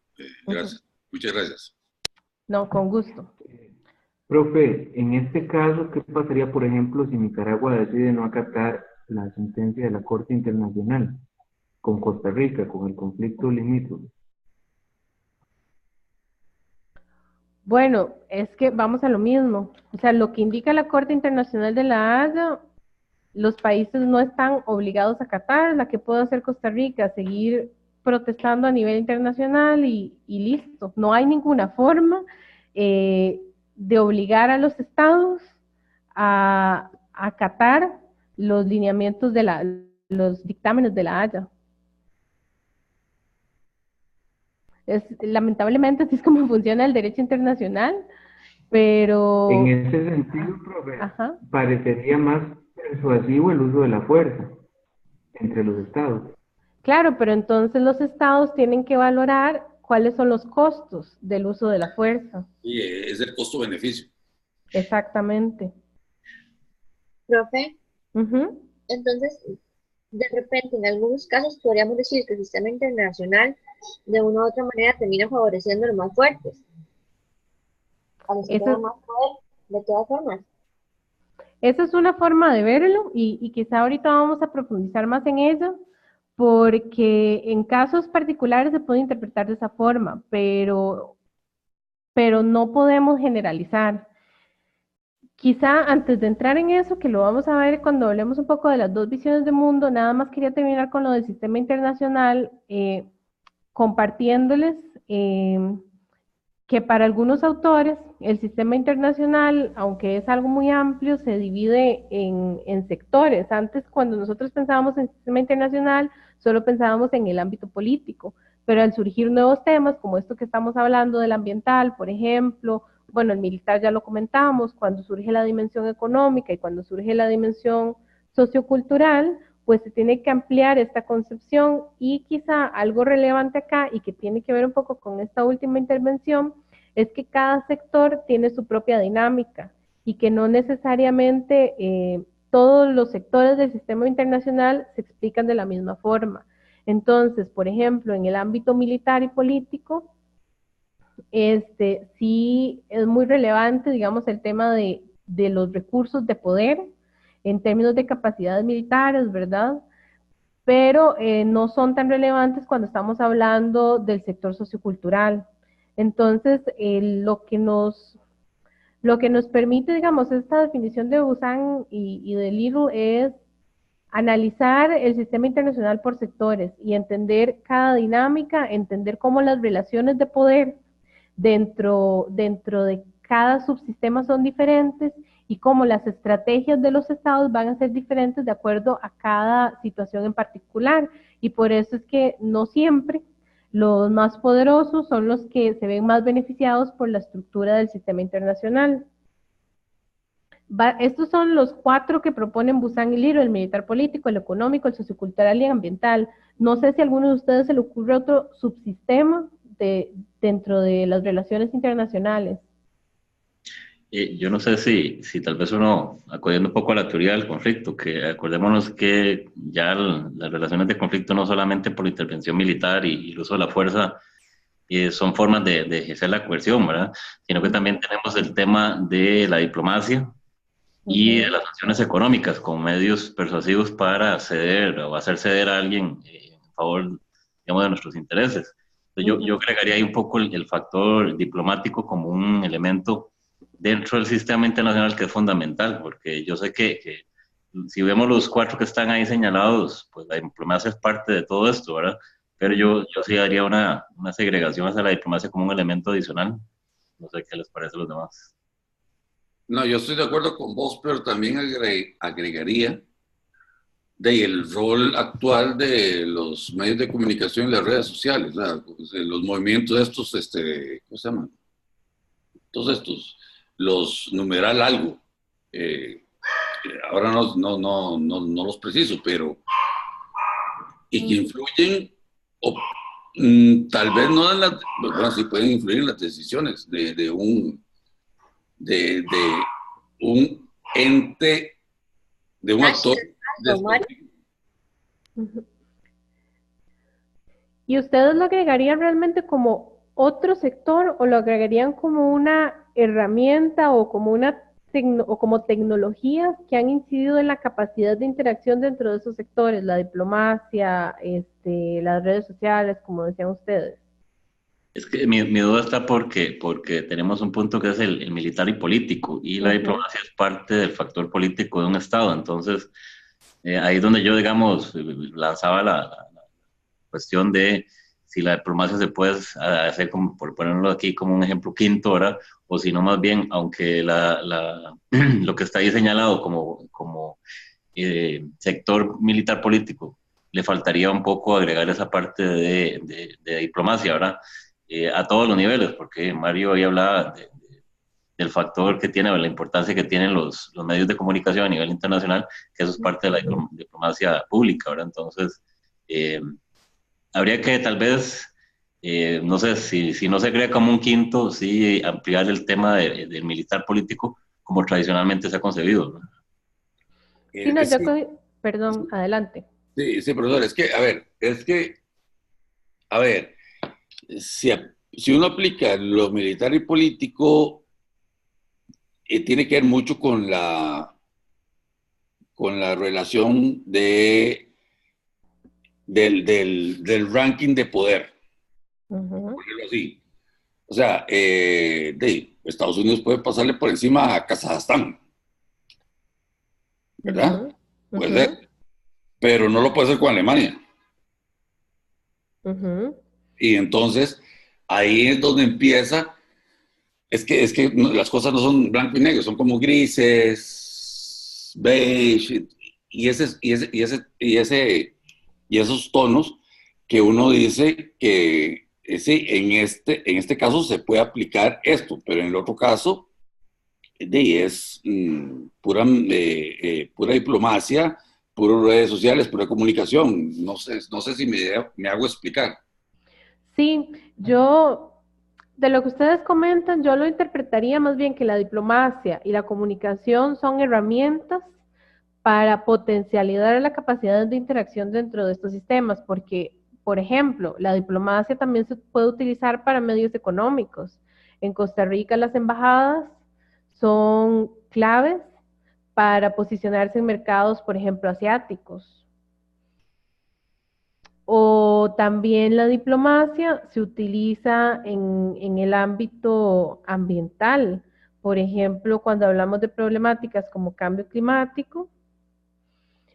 Gracias. Muchas gracias. No, con gusto. Profe, en este caso, ¿qué pasaría, por ejemplo, si Nicaragua decide no acatar la sentencia de la Corte Internacional con Costa Rica, con el conflicto limítrofe? Bueno, es que vamos a lo mismo. O sea, lo que indica la Corte Internacional de la Haya, los países no están obligados a acatar. La que puede hacer Costa Rica, seguir protestando a nivel internacional y listo. No hay ninguna forma de obligar a los estados a acatar los lineamientos los dictámenes de la Haya. Lamentablemente así es como funciona el derecho internacional, pero... En ese sentido, profe, Ajá. parecería más persuasivo el uso de la fuerza entre los estados. Claro, pero entonces los estados tienen que valorar cuáles son los costos del uso de la fuerza. Y es el costo-beneficio. Exactamente. Profe, Ujú. entonces, de repente, en algunos casos podríamos decir que el sistema internacional de una u otra manera termina favoreciendo a los más fuertes, a los que Eso, tengan más poder, de todas formas. esa es una forma de verlo y quizá ahorita vamos a profundizar más en ello, porque en casos particulares se puede interpretar de esa forma, pero no podemos generalizar. Quizá antes de entrar en eso, que lo vamos a ver cuando hablemos un poco de las dos visiones de mundo, nada más quería terminar con lo del sistema internacional, compartiéndoles que para algunos autores el sistema internacional, aunque es algo muy amplio, se divide en sectores. Antes, cuando nosotros pensábamos en sistema internacional, solo pensábamos en el ámbito político, pero al surgir nuevos temas, como esto que estamos hablando del ambiental, por ejemplo, bueno, el militar ya lo comentamos, cuando surge la dimensión económica y cuando surge la dimensión sociocultural, pues se tiene que ampliar esta concepción y quizá algo relevante acá y que tiene que ver un poco con esta última intervención es que cada sector tiene su propia dinámica y que no necesariamente todos los sectores del sistema internacional se explican de la misma forma. Entonces, por ejemplo, en el ámbito militar y político, sí es muy relevante, digamos, el tema de los recursos de poder en términos de capacidades militares, ¿verdad? Pero no son tan relevantes cuando estamos hablando del sector sociocultural. Entonces, lo que nos permite, digamos, esta definición de Busan y de Little es analizar el sistema internacional por sectores y entender cada dinámica, entender cómo las relaciones de poder dentro de cada subsistema son diferentes y cómo las estrategias de los estados van a ser diferentes de acuerdo a cada situación en particular. Y por eso es que no siempre los más poderosos son los que se ven más beneficiados por la estructura del sistema internacional. Estos son los 4 que proponen Busan y Little: el militar político, el económico, el sociocultural y el ambiental. No sé si a alguno de ustedes se le ocurre otro subsistema dentro de las relaciones internacionales. Yo no sé si tal vez uno, acudiendo un poco a la teoría del conflicto, que acordémonos que ya las relaciones de conflicto no solamente por intervención militar y el uso de la fuerza son formas de ejercer la coerción, ¿verdad? Sino que también tenemos el tema de la diplomacia y de las sanciones económicas como medios persuasivos para ceder o hacer ceder a alguien en favor, digamos, de nuestros intereses. Entonces, yo agregaría ahí un poco el factor diplomático como un elemento dentro del sistema internacional que es fundamental, porque yo sé que si vemos los 4 que están ahí señalados, pues la diplomacia es parte de todo esto, ¿verdad? Pero yo sí haría una segregación hacia la diplomacia como un elemento adicional. No sé qué les parece a los demás. No, yo estoy de acuerdo con vos, pero también agregaría el rol actual de los medios de comunicación y las redes sociales, pues, los movimientos estos, ¿cómo se llaman? Todos estos, los numeral algo. Ahora no los preciso, pero y que influyen, o tal vez no en las, bueno, sí pueden influir en las decisiones de un ente, de un actor. ¿Y ustedes lo agregarían realmente como otro sector o lo agregarían como una herramienta o como como tecnologías que han incidido en la capacidad de interacción dentro de esos sectores, la diplomacia, las redes sociales, como decían ustedes? Es que mi duda está porque tenemos un punto que es el militar y político, y la diplomacia es parte del factor político de un Estado. Entonces, ahí es donde yo, digamos, lanzaba la cuestión de si la diplomacia se puede hacer, como por ponerlo aquí como un ejemplo quinto, ¿verdad? O si no, más bien, aunque lo que está ahí señalado como sector militar político le faltaría un poco agregar esa parte de diplomacia, ¿verdad? A todos los niveles, porque Mario ahí hablaba del factor que tiene, o la importancia que tienen los medios de comunicación a nivel internacional, que eso es parte de la diplomacia pública, ¿verdad? Entonces, habría que tal vez, no sé, si no se crea como un quinto, sí ampliar el tema del militar político como tradicionalmente se ha concebido, ¿no? Sí, no, perdón, adelante. Sí, sí, profesor, a ver, si uno aplica lo militar y político, tiene que ver mucho con la relación del ranking de poder, por decirlo así. O sea, Estados Unidos puede pasarle por encima a Kazajstán, ¿verdad? Puede ser, pero no lo puede hacer con Alemania. Y entonces, ahí es donde empieza, es que las cosas no son blanco y negro, son como grises, beige, y esos tonos que uno dice que sí, en este caso se puede aplicar esto, pero en el otro caso es pura diplomacia, puras redes sociales, pura comunicación. No sé si me hago explicar. Sí, de lo que ustedes comentan, yo lo interpretaría más bien que la diplomacia y la comunicación son herramientas para potencializar la capacidad de interacción dentro de estos sistemas, porque, por ejemplo, la diplomacia también se puede utilizar para medios económicos. En Costa Rica las embajadas son claves para posicionarse en mercados, por ejemplo, asiáticos. O también la diplomacia se utiliza en el ámbito ambiental. Por ejemplo, cuando hablamos de problemáticas como cambio climático,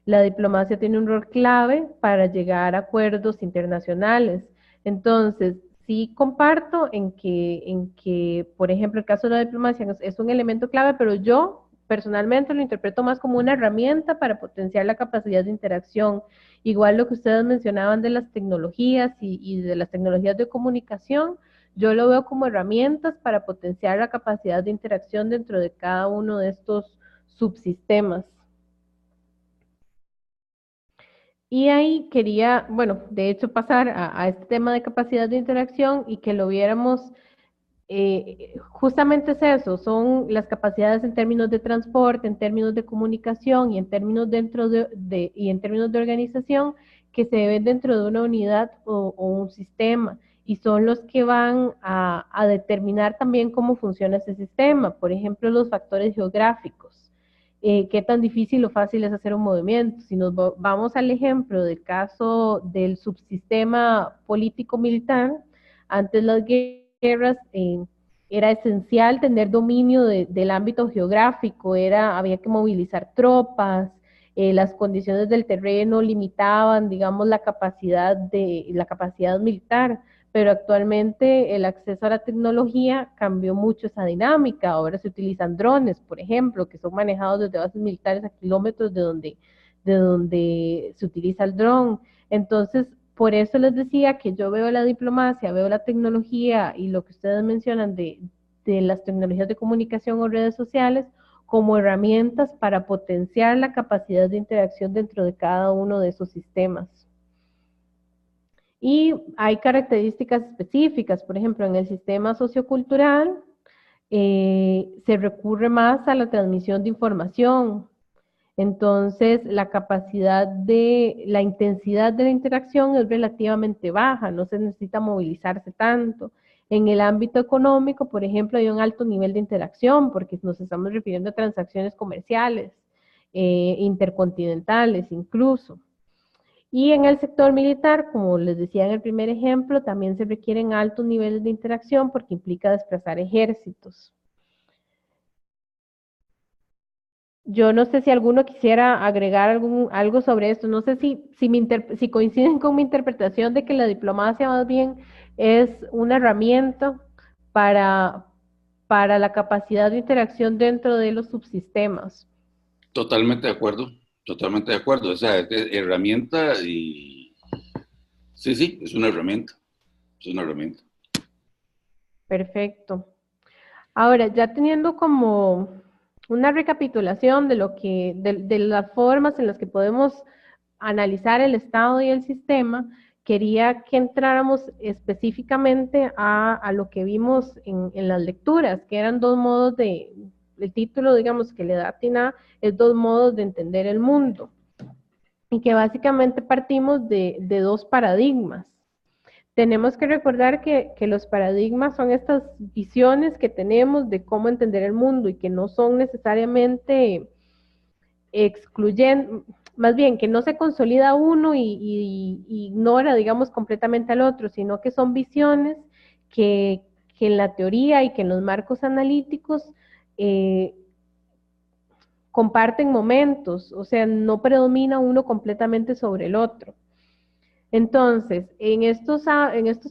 la diplomacia tiene un rol clave para llegar a acuerdos internacionales. Entonces, sí comparto en que, por ejemplo, el caso de la diplomacia es un elemento clave, pero yo personalmente lo interpreto más como una herramienta para potenciar la capacidad de interacción. Igual lo que ustedes mencionaban de las tecnologías y de las tecnologías de comunicación, yo lo veo como herramientas para potenciar la capacidad de interacción dentro de cada uno de estos subsistemas. Y ahí quería, bueno, de hecho pasar a este tema de capacidad de interacción y que lo viéramos, justamente es eso, son las capacidades en términos de transporte, en términos de comunicación y en términos y en términos de organización que se ven dentro de una unidad o un sistema y son los que van a determinar también cómo funciona ese sistema, por ejemplo, los factores geográficos. Qué tan difícil o fácil es hacer un movimiento. Si nos vamos al ejemplo del caso del subsistema político-militar, antes las guerras era esencial tener dominio del ámbito geográfico, había que movilizar tropas, las condiciones del terreno limitaban, digamos, la capacidad militar, pero actualmente el acceso a la tecnología cambió mucho esa dinámica. Ahora se utilizan drones, por ejemplo, que son manejados desde bases militares a kilómetros de donde se utiliza el dron. Entonces, por eso les decía que yo veo la diplomacia, veo la tecnología y lo que ustedes mencionan de las tecnologías de comunicación o redes sociales como herramientas para potenciar la capacidad de interacción dentro de cada uno de esos sistemas. Y hay características específicas, por ejemplo, en el sistema sociocultural se recurre más a la transmisión de información. Entonces, la intensidad de la interacción es relativamente baja, no se necesita movilizarse tanto. En el ámbito económico, por ejemplo, hay un alto nivel de interacción porque nos estamos refiriendo a transacciones comerciales, intercontinentales incluso. Y en el sector militar, como les decía en el primer ejemplo, también se requieren altos niveles de interacción porque implica desplazar ejércitos. Yo no sé si alguno quisiera agregar algo sobre esto. No sé si coinciden con mi interpretación de que la diplomacia más bien es una herramienta para la capacidad de interacción dentro de los subsistemas. Totalmente de acuerdo. Totalmente de acuerdo. O sea, es herramienta y sí, sí, es una herramienta. Es una herramienta. Perfecto. Ahora, ya teniendo como una recapitulación de de las formas en las que podemos analizar el estado y el sistema, quería que entráramos específicamente a lo que vimos en las lecturas, que eran dos modos el título, digamos, que le da Tina, es dos modos de entender el mundo, y que básicamente partimos de dos paradigmas. Tenemos que recordar que los paradigmas son estas visiones que tenemos de cómo entender el mundo y que no son necesariamente excluyendo, más bien que no se consolida uno y ignora, digamos, completamente al otro, sino que son visiones que en la teoría y que en los marcos analíticos eh, comparten momentos, o sea, no predomina uno completamente sobre el otro. Entonces, en estos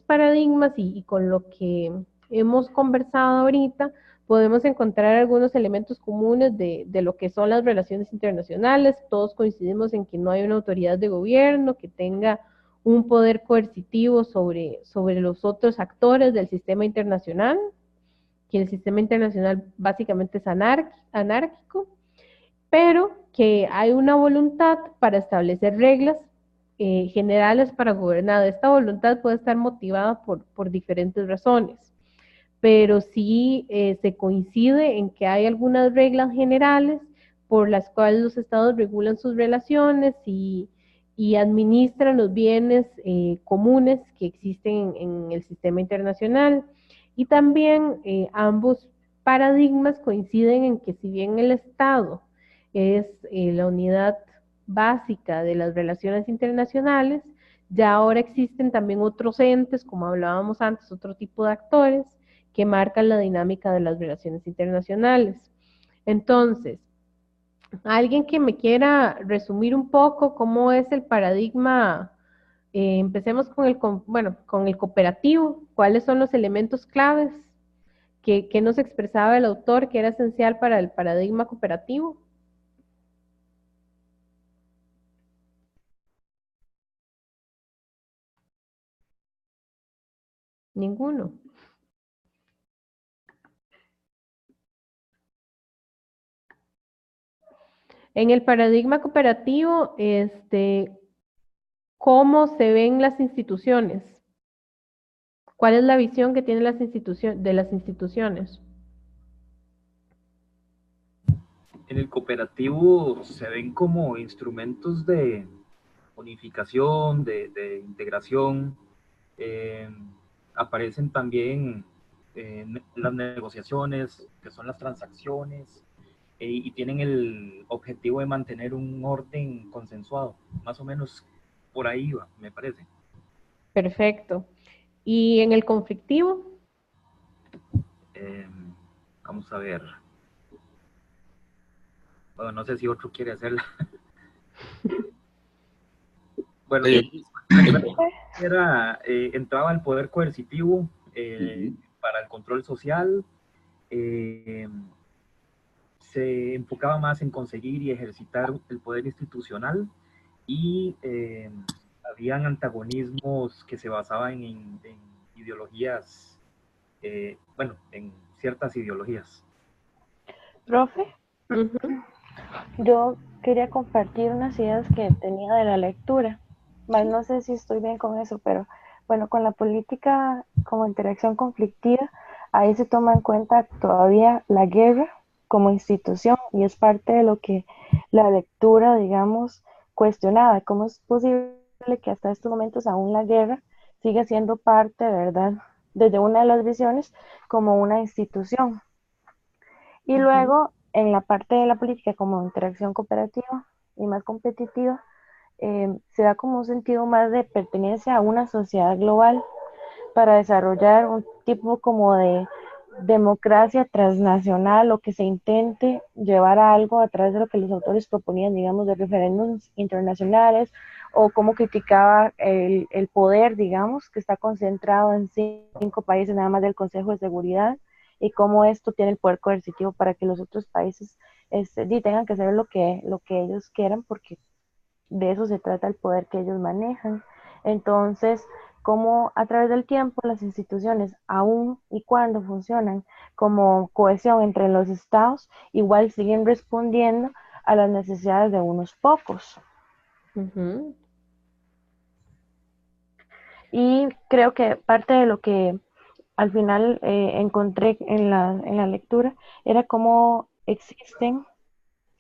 paradigmas y con lo que hemos conversado ahorita, podemos encontrar algunos elementos comunes de lo que son las relaciones internacionales. Todos coincidimos en que no hay una autoridad de gobierno que tenga un poder coercitivo sobre los otros actores del sistema internacional, que el sistema internacional básicamente es anárquico, pero que hay una voluntad para establecer reglas generales para gobernar. Esta voluntad puede estar motivada por diferentes razones, pero sí se coincide en que hay algunas reglas generales por las cuales los estados regulan sus relaciones y administran los bienes comunes que existen en el sistema internacional. Y también ambos paradigmas coinciden en que si bien el Estado es la unidad básica de las relaciones internacionales, ya ahora existen también otros entes, como hablábamos antes, otro tipo de actores que marcan la dinámica de las relaciones internacionales. Entonces, alguien que me quiera resumir un poco cómo es el paradigma, empecemos con el cooperativo, cuáles son los elementos claves que nos expresaba el autor que era esencial para el paradigma cooperativo. Ninguno. En el paradigma cooperativo, ¿cómo se ven las instituciones? ¿Cuál es la visión que tienen de las instituciones? En el cooperativo se ven como instrumentos de unificación, de integración. Aparecen también las negociaciones, que son las transacciones, y tienen el objetivo de mantener un orden consensuado. Más o menos por ahí va, me parece. Perfecto. ¿Y en el conflictivo? Vamos a ver. Bueno, no sé si otro quiere hacerla. Bueno, entraba el poder coercitivo para el control social. Se enfocaba más en conseguir y ejercitar el poder institucional y habían antagonismos que se basaban en ideologías, en ciertas ideologías. Profe, yo quería compartir unas ideas que tenía de la lectura. No sé si estoy bien con eso, pero bueno, con la política como interacción conflictiva, ahí se toma en cuenta todavía la guerra como institución y es parte de lo que la lectura, digamos, cuestionaba. ¿Cómo es posible que hasta estos momentos aún la guerra siga siendo parte, ¿verdad?, desde una de las visiones como una institución? Y luego, en la parte de la política como interacción cooperativa y más competitiva, se da como un sentido más de pertenencia a una sociedad global para desarrollar un tipo como de democracia transnacional o que se intente llevar a algo a través de lo que los autores proponían, digamos, de referéndums internacionales o cómo criticaba el poder, digamos, que está concentrado en 5 países nada más del Consejo de Seguridad y cómo esto tiene el poder coercitivo para que los otros países tengan que hacer lo que ellos quieran, porque de eso se trata el poder que ellos manejan. Entonces, como a través del tiempo las instituciones, aun y cuando funcionan como cohesión entre los estados, igual siguen respondiendo a las necesidades de unos pocos. Ujú. Y creo que parte de lo que al final encontré en la lectura era cómo existen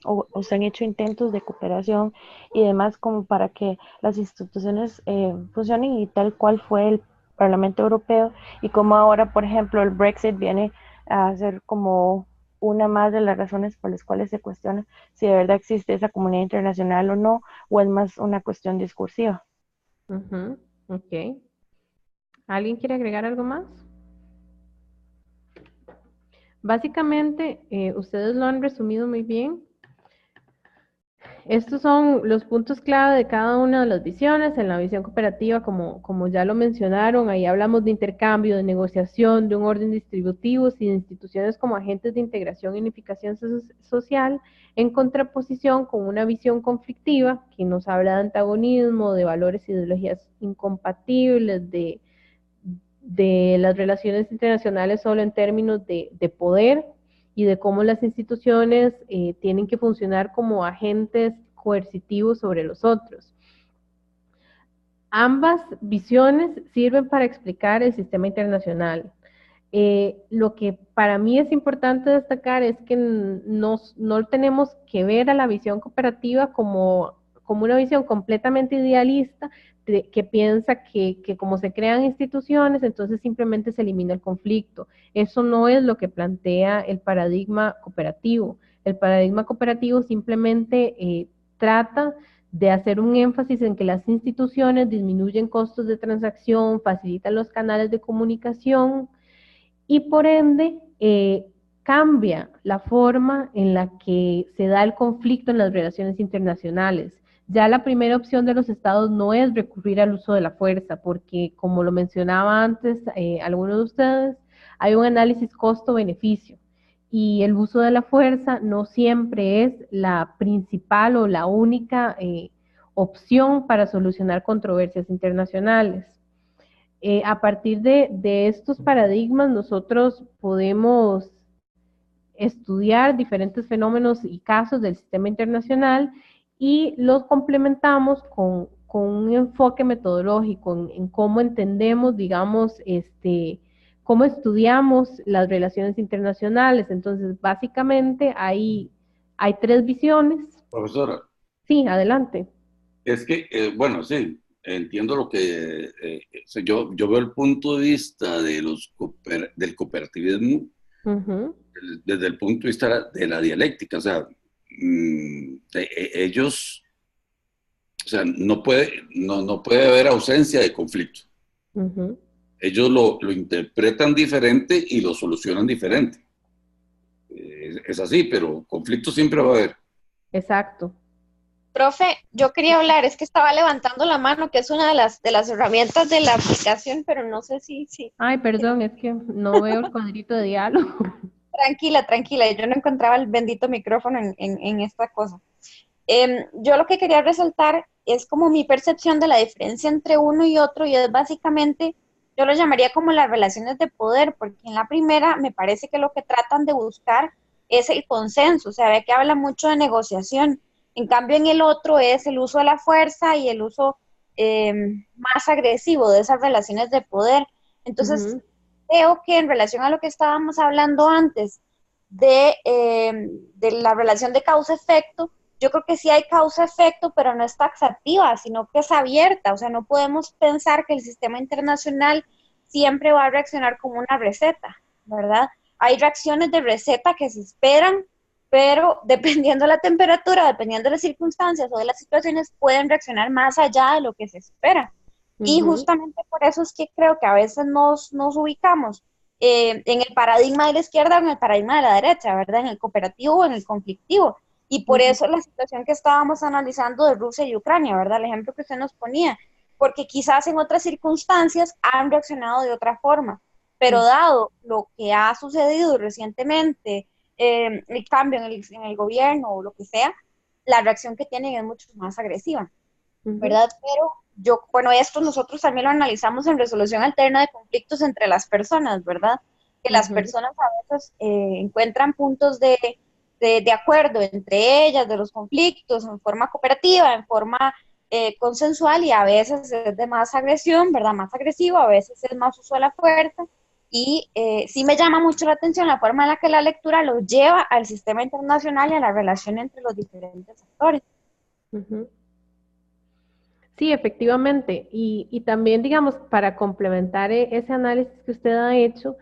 o se han hecho intentos de cooperación y demás como para que las instituciones funcionen, y tal cual fue el Parlamento Europeo, y como ahora, por ejemplo, el Brexit viene a ser como una más de las razones por las cuales se cuestiona si de verdad existe esa comunidad internacional o no, o es más una cuestión discursiva. Ujú. Ok. ¿Alguien quiere agregar algo más? Básicamente, ustedes lo han resumido muy bien. Estos son los puntos clave de cada una de las visiones. En la visión cooperativa, como ya lo mencionaron, ahí hablamos de intercambio, de negociación, de un orden distributivo y de instituciones como agentes de integración y unificación social, en contraposición con una visión conflictiva que nos habla de antagonismo, de valores e ideologías incompatibles, de las relaciones internacionales solo en términos de poder y de cómo las instituciones tienen que funcionar como agentes coercitivos sobre los otros. Ambas visiones sirven para explicar el sistema internacional. Lo que para mí es importante destacar es que no tenemos que ver a la visión cooperativa como una visión completamente idealista que piensa que como se crean instituciones, entonces simplemente se elimina el conflicto. Eso no es lo que plantea el paradigma cooperativo. El paradigma cooperativo simplemente trata de hacer un énfasis en que las instituciones disminuyen costos de transacción, facilitan los canales de comunicación y por ende cambia la forma en la que se da el conflicto en las relaciones internacionales. Ya la primera opción de los estados no es recurrir al uso de la fuerza, porque como lo mencionaba antes algunos de ustedes, hay un análisis costo-beneficio y el uso de la fuerza no siempre es la principal o la única opción para solucionar controversias internacionales. A partir de estos paradigmas, nosotros podemos estudiar diferentes fenómenos y casos del sistema internacional y los complementamos con un enfoque metodológico en cómo entendemos, digamos, cómo estudiamos las relaciones internacionales. Entonces, básicamente hay tres visiones. Profesora, Sí, adelante. es que, bueno, sí, entiendo lo que, yo veo el punto de vista de del cooperativismo desde el punto de vista de la dialéctica, o sea, ellos, o sea, no puede haber ausencia de conflicto. Ellos lo interpretan diferente y lo solucionan diferente. Es así, pero conflicto siempre va a haber. Exacto. Profe, yo quería hablar, es que estaba levantando la mano, que es una de las herramientas de la aplicación, pero no sé si... Ay, perdón, es que no veo el cuadrito de diálogo. Tranquila, yo no encontraba el bendito micrófono en esta cosa. Yo lo que quería resaltar es como mi percepción de la diferencia entre uno y otro, y es básicamente, yo lo llamaría como las relaciones de poder, porque en la primera me parece que lo que tratan de buscar es el consenso, o sea, ve que habla mucho de negociación. En cambio, en el otro es el uso de la fuerza y el uso más agresivo de esas relaciones de poder. Entonces, creo que en relación a lo que estábamos hablando antes de la relación de causa-efecto, yo creo que sí hay causa-efecto, pero no es taxativa, sino que es abierta. O sea, no podemos pensar que el sistema internacional siempre va a reaccionar como una receta, ¿verdad? Hay reacciones de receta que se esperan, pero dependiendo de la temperatura, dependiendo de las circunstancias o de las situaciones, pueden reaccionar más allá de lo que se espera. Y justamente por eso es que creo que a veces nos ubicamos en el paradigma de la izquierda o en el paradigma de la derecha, ¿verdad? En el cooperativo o en el conflictivo. Y por eso la situación que estábamos analizando de Rusia y Ucrania, ¿verdad? El ejemplo que usted nos ponía, porque quizás en otras circunstancias han reaccionado de otra forma, pero dado lo que ha sucedido recientemente el cambio en el gobierno o lo que sea, la reacción que tienen es mucho más agresiva, ¿verdad? Pero bueno, esto nosotros también lo analizamos en resolución alterna de conflictos entre las personas, ¿verdad? Que las personas a veces encuentran puntos de acuerdo entre ellas, de los conflictos, en forma cooperativa, en forma consensual, y a veces es de más agresión, ¿verdad? Más agresivo, a veces es más uso de la fuerza, y sí me llama mucho la atención la forma en la que la lectura lo lleva al sistema internacional y a la relación entre los diferentes actores. Sí, efectivamente. Y también, digamos, para complementar ese análisis que usted ha hecho,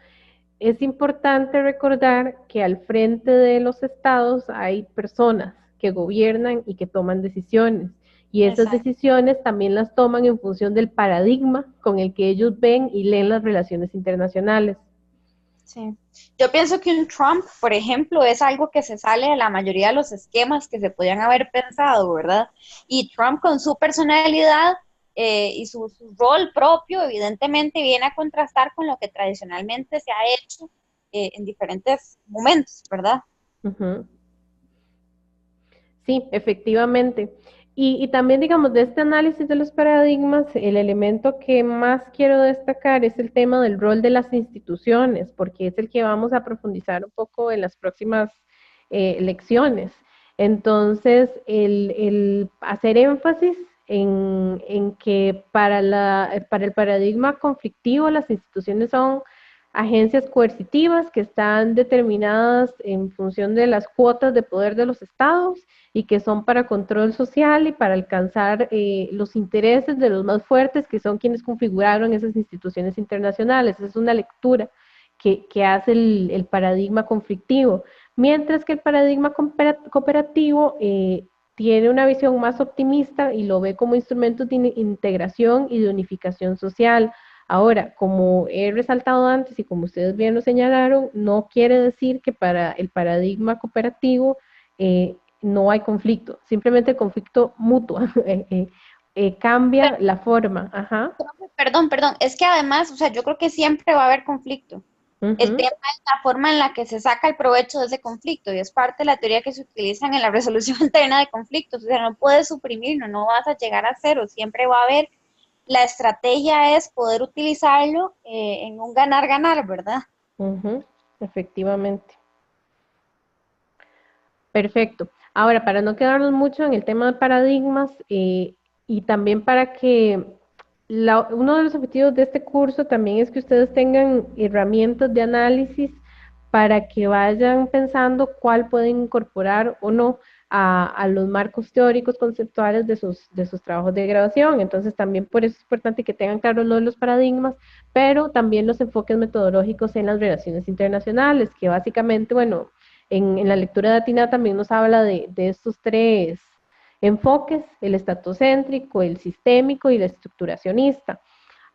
es importante recordar que al frente de los estados hay personas que gobiernan y que toman decisiones. Y esas decisiones también las toman en función del paradigma con el que ellos ven y leen las relaciones internacionales. Sí. Yo pienso que un Trump, por ejemplo, es algo que se sale de la mayoría de los esquemas que se podían haber pensado, ¿verdad? Y Trump, con su personalidad y su rol propio, evidentemente viene a contrastar con lo que tradicionalmente se ha hecho en diferentes momentos, ¿verdad? Sí, efectivamente. Y también, digamos, de este análisis de los paradigmas, el elemento que más quiero destacar es el tema del rol de las instituciones, porque es el que vamos a profundizar un poco en las próximas lecciones. Entonces, el hacer énfasis en que para el paradigma conflictivo las instituciones son agencias coercitivas que están determinadas en función de las cuotas de poder de los estados y que son para control social y para alcanzar los intereses de los más fuertes, que son quienes configuraron esas instituciones internacionales. Esa es una lectura que hace el paradigma conflictivo, mientras que el paradigma cooperativo tiene una visión más optimista y lo ve como instrumentos de integración y de unificación social. Ahora, como he resaltado antes y como ustedes bien lo señalaron, no quiere decir que para el paradigma cooperativo no hay conflicto, simplemente el conflicto mutuo cambia la forma. Perdón, es que además, o sea, yo creo que siempre va a haber conflicto. El tema es la forma en la que se saca el provecho de ese conflicto, y es parte de la teoría que se utiliza en la resolución alterna de conflictos. O sea, no puedes suprimirlo, no vas a llegar a cero, siempre va a haber. La estrategia es poder utilizarlo en un ganar-ganar, ¿verdad? Efectivamente. Perfecto. Ahora, para no quedarnos mucho en el tema de paradigmas y también para que uno de los objetivos de este curso también es que ustedes tengan herramientas de análisis para que vayan pensando cuál pueden incorporar o no a los marcos teóricos conceptuales de sus trabajos de graduación. Entonces, también por eso es importante que tengan claro lo de los paradigmas, pero también los enfoques metodológicos en las relaciones internacionales, que básicamente, bueno, en la lectura latina también nos habla de estos tres enfoques: el estatocéntrico, el sistémico y el estructuracionista.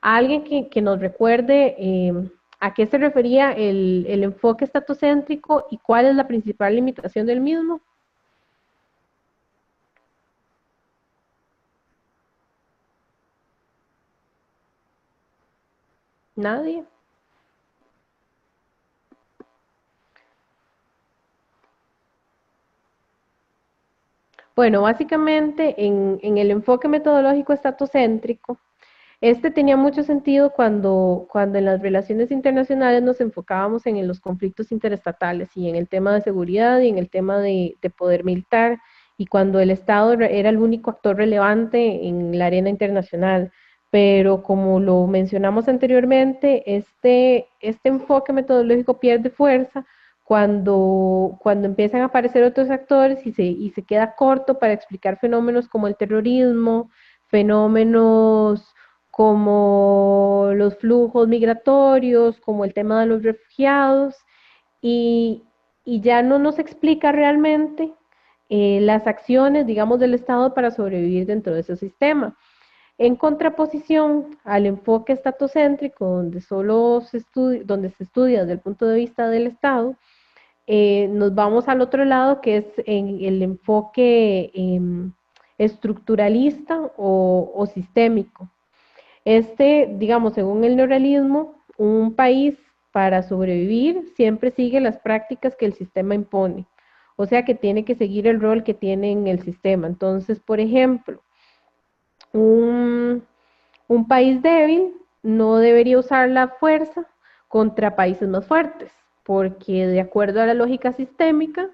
Alguien que nos recuerde a qué se refería el enfoque estatocéntrico y cuál es la principal limitación del mismo. ¿Nadie? Bueno, básicamente en el enfoque metodológico estatocéntrico, este tenía mucho sentido cuando en las relaciones internacionales nos enfocábamos en los conflictos interestatales y en el tema de seguridad y en el tema de poder militar, y cuando el Estado era el único actor relevante en la arena internacional. Pero como lo mencionamos anteriormente, este enfoque metodológico pierde fuerza cuando empiezan a aparecer otros actores y se queda corto para explicar fenómenos como el terrorismo, fenómenos como los flujos migratorios, como el tema de los refugiados, y ya no nos explica realmente las acciones, digamos, del Estado para sobrevivir dentro de ese sistema. En contraposición al enfoque estatocéntrico, donde se estudia desde el punto de vista del Estado, nos vamos al otro lado, que es en el enfoque estructuralista o sistémico. Digamos, según el neorrealismo, un país para sobrevivir siempre sigue las prácticas que el sistema impone. O sea que tiene que seguir el rol que tiene en el sistema. Entonces, por ejemplo, un país débil no debería usar la fuerza contra países más fuertes, porque de acuerdo a la lógica sistémica,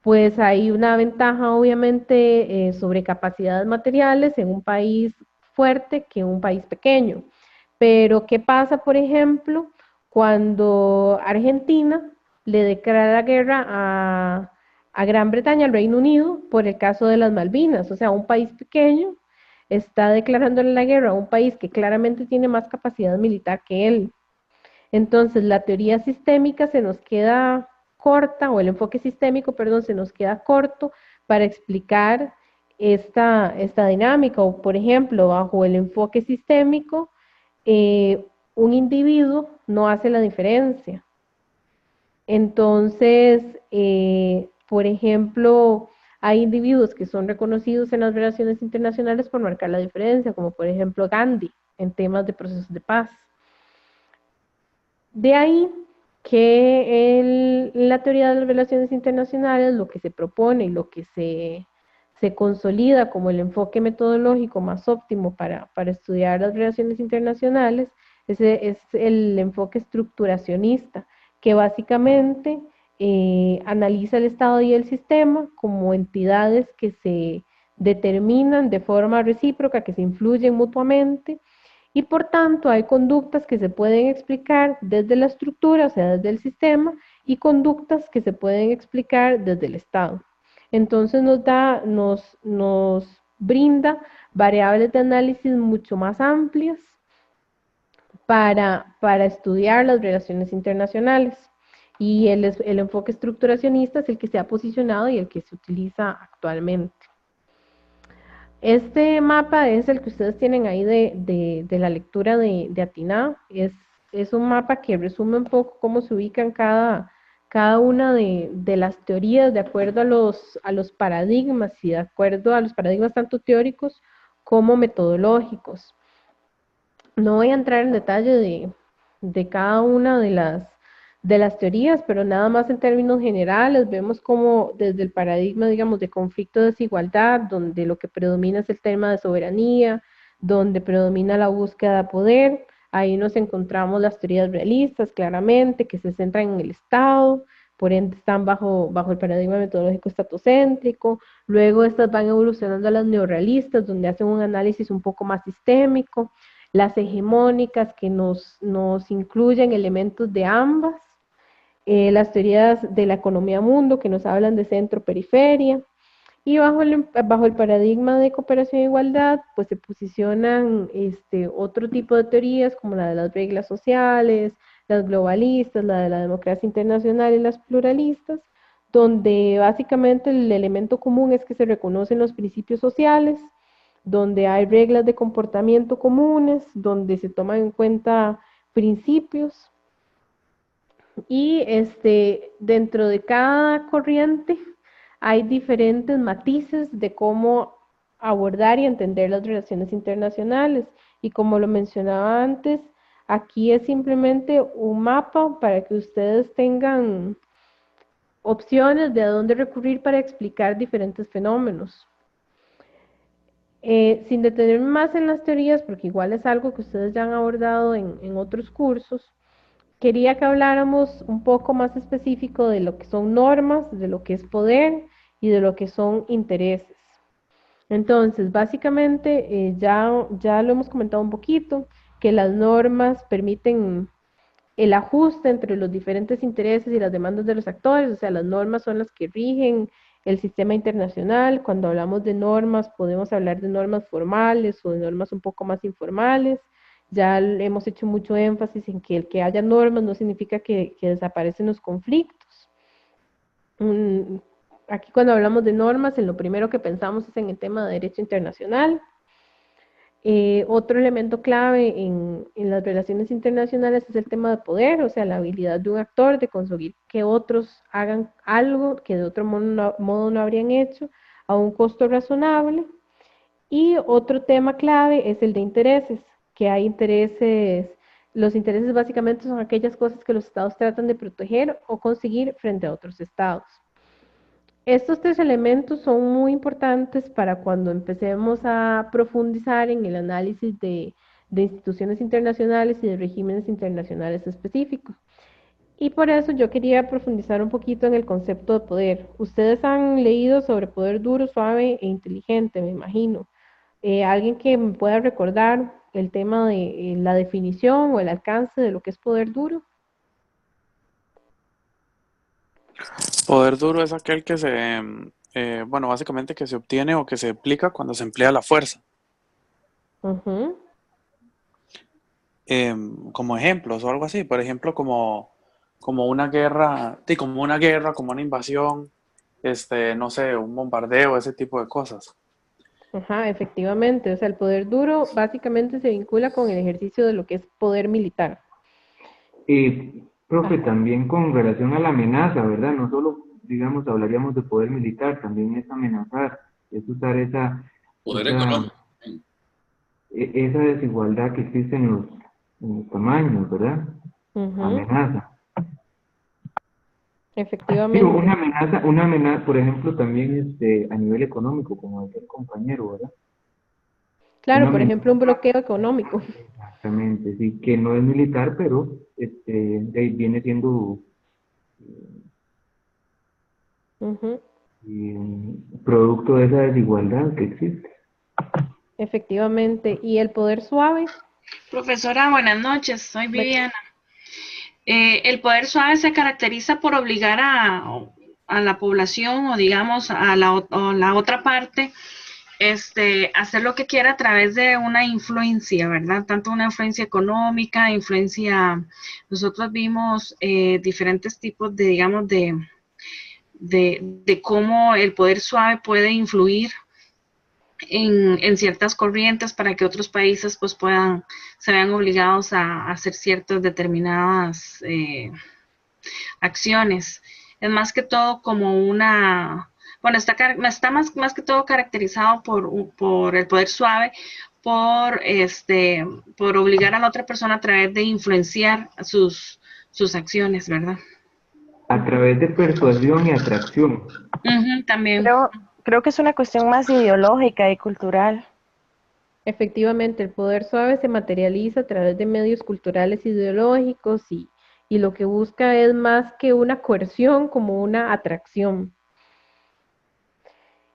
pues hay una ventaja obviamente sobre capacidades materiales en un país fuerte que en un país pequeño. Pero, ¿qué pasa, por ejemplo, cuando Argentina le declara la guerra a Gran Bretaña, al Reino Unido, por el caso de las Malvinas? O sea, un país pequeño está declarándole la guerra a un país que claramente tiene más capacidad militar que él. Entonces, la teoría sistémica se nos queda corta, o el enfoque sistémico, perdón, se nos queda corto para explicar esta dinámica. O, por ejemplo, bajo el enfoque sistémico, un individuo no hace la diferencia. Entonces, por ejemplo, hay individuos que son reconocidos en las relaciones internacionales por marcar la diferencia, como por ejemplo Gandhi, en temas de procesos de paz. De ahí que la teoría de las relaciones internacionales lo que se propone y lo que se consolida como el enfoque metodológico más óptimo para estudiar las relaciones internacionales es el enfoque estructuracionista, que básicamente analiza el Estado y el sistema como entidades que se determinan de forma recíproca, que se influyen mutuamente, y por tanto hay conductas que se pueden explicar desde la estructura, o sea, desde el sistema, y conductas que se pueden explicar desde el Estado. Entonces nos brinda variables de análisis mucho más amplias para estudiar las relaciones internacionales. Y el enfoque estructuracionista es el que se ha posicionado y el que se utiliza actualmente. Este mapa es el que ustedes tienen ahí de la lectura de Atina. Es un mapa que resume un poco cómo se ubican cada una de las teorías de acuerdo a los paradigmas y de acuerdo a los paradigmas tanto teóricos como metodológicos. No voy a entrar en detalle de cada una de las teorías, pero nada más en términos generales vemos como desde el paradigma, digamos, de conflicto de desigualdad, donde lo que predomina es el tema de soberanía, donde predomina la búsqueda de poder, ahí nos encontramos las teorías realistas, claramente, que se centran en el Estado, por ende están bajo el paradigma metodológico estatocéntrico. Luego estas van evolucionando a las neorrealistas, donde hacen un análisis un poco más sistémico, las hegemónicas, que nos incluyen elementos de ambas, las teorías de la economía mundo, que nos hablan de centro-periferia, y bajo el paradigma de cooperación e igualdad, pues se posicionan otro tipo de teorías, como la de las reglas sociales, las globalistas, la de la democracia internacional y las pluralistas, donde básicamente el elemento común es que se reconocen los principios sociales, donde hay reglas de comportamiento comunes, donde se toman en cuenta principios, y dentro de cada corriente hay diferentes matices de cómo abordar y entender las relaciones internacionales. Y como lo mencionaba antes, aquí es simplemente un mapa para que ustedes tengan opciones de a dónde recurrir para explicar diferentes fenómenos. Sin detenerme más en las teorías, porque igual es algo que ustedes ya han abordado en otros cursos, quería que habláramos un poco más específico de lo que son normas, de lo que es poder y de lo que son intereses. Entonces, básicamente, ya lo hemos comentado un poquito, que las normas permiten el ajuste entre los diferentes intereses y las demandas de los actores. O sea, las normas son las que rigen el sistema internacional. Cuando hablamos de normas, podemos hablar de normas formales o de normas un poco más informales. Ya hemos hecho mucho énfasis en que el que haya normas no significa que desaparecen los conflictos. Aquí cuando hablamos de normas, en lo primero que pensamos es en el tema de derecho internacional. Otro elemento clave en las relaciones internacionales es el tema de poder, o sea, la habilidad de un actor de conseguir que otros hagan algo que de otro modo no habrían hecho a un costo razonable. Y otro tema clave es el de intereses, que hay intereses Los intereses básicamente son aquellas cosas que los estados tratan de proteger o conseguir frente a otros estados. Estos tres elementos son muy importantes para cuando empecemos a profundizar en el análisis de instituciones internacionales y de regímenes internacionales específicos. Y por eso yo quería profundizar un poquito en el concepto de poder. Ustedes han leído sobre poder duro, suave e inteligente, me imagino. ¿Alguien que me pueda recordar el tema de la definición o el alcance de lo que es poder duro? Poder duro es aquel que bueno, básicamente que se obtiene o que se aplica cuando se emplea la fuerza. Ujú. Como ejemplos o algo así, por ejemplo, como una guerra, sí, como una invasión, no sé, un bombardeo, ese tipo de cosas. Ajá, efectivamente. O sea, el poder duro básicamente se vincula con el ejercicio de lo que es poder militar. Profe, Ajá. también con relación a la amenaza, ¿verdad? No solo, digamos, hablaríamos de poder militar, también es amenazar, es usar Poder esa, económico. esa desigualdad que existe en los tamaños, ¿verdad? Ujú, Amenaza. Digo, efectivamente. una amenaza, por ejemplo, también a nivel económico, como decía el compañero, ¿verdad? Una Claro, por amenaza, ejemplo, un bloqueo económico. exactamente, sí, que no es militar, pero viene siendo Ujú, producto de esa desigualdad que existe. efectivamente. ¿Y el poder suave? Profesora, buenas noches, soy Bueno, Viviana. El poder suave se caracteriza por obligar a la población o digamos a la otra parte hacer lo que quiera a través de una influencia, ¿verdad? Tanto una influencia económica, nosotros vimos diferentes tipos de, digamos, de cómo el poder suave puede influir en ciertas corrientes para que otros países pues se vean obligados a hacer ciertas determinadas acciones. Es más que todo como bueno, está más que todo caracterizado por el poder suave, por obligar a la otra persona a través de influenciar sus acciones, ¿verdad? A través de persuasión y atracción. También. Creo que es una cuestión más ideológica y cultural. efectivamente, el poder suave se materializa a través de medios culturales ideológicos y lo que busca es más que una coerción, como una atracción.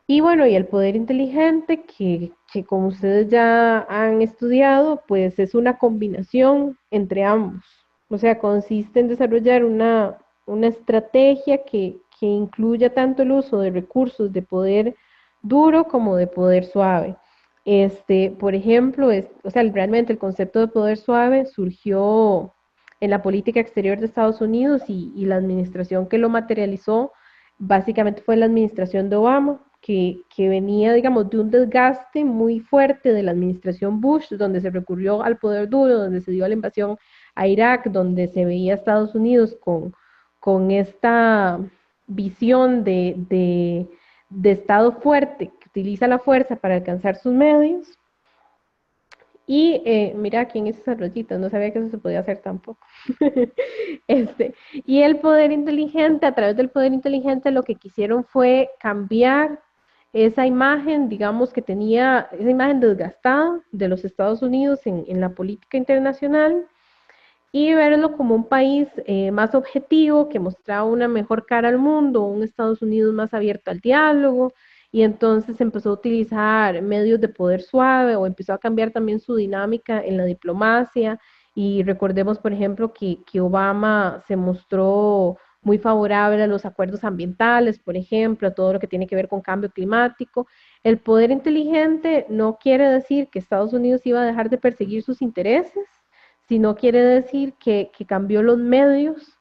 Y bueno, y el poder inteligente, que como ustedes ya han estudiado, pues es una combinación entre ambos. O sea, consiste en desarrollar una estrategia que incluya tanto el uso de recursos de poder duro como de poder suave. Por ejemplo, o sea, realmente el concepto de poder suave surgió en la política exterior de Estados Unidos y la administración que lo materializó básicamente fue la administración de Obama, que venía, digamos, de un desgaste muy fuerte de la administración Bush, donde se recurrió al poder duro, donde se dio la invasión a Irak, donde se veía a Estados Unidos con esta visión de Estado fuerte, que utiliza la fuerza para alcanzar sus medios. Y mira quién es esa rollita, no sabía que eso se podía hacer tampoco. Y el poder inteligente, a través del poder inteligente lo que quisieron fue cambiar esa imagen, digamos que tenía esa imagen desgastada de los Estados Unidos en la política internacional y verlo como un país más objetivo, que mostraba una mejor cara al mundo, un Estados Unidos más abierto al diálogo, y entonces empezó a utilizar medios de poder suave o empezó a cambiar también su dinámica en la diplomacia. Y recordemos, por ejemplo, que Obama se mostró muy favorable a los acuerdos ambientales, por ejemplo, a todo lo que tiene que ver con cambio climático. El poder inteligente no quiere decir que Estados Unidos iba a dejar de perseguir sus intereses, sino quiere decir que cambió los medios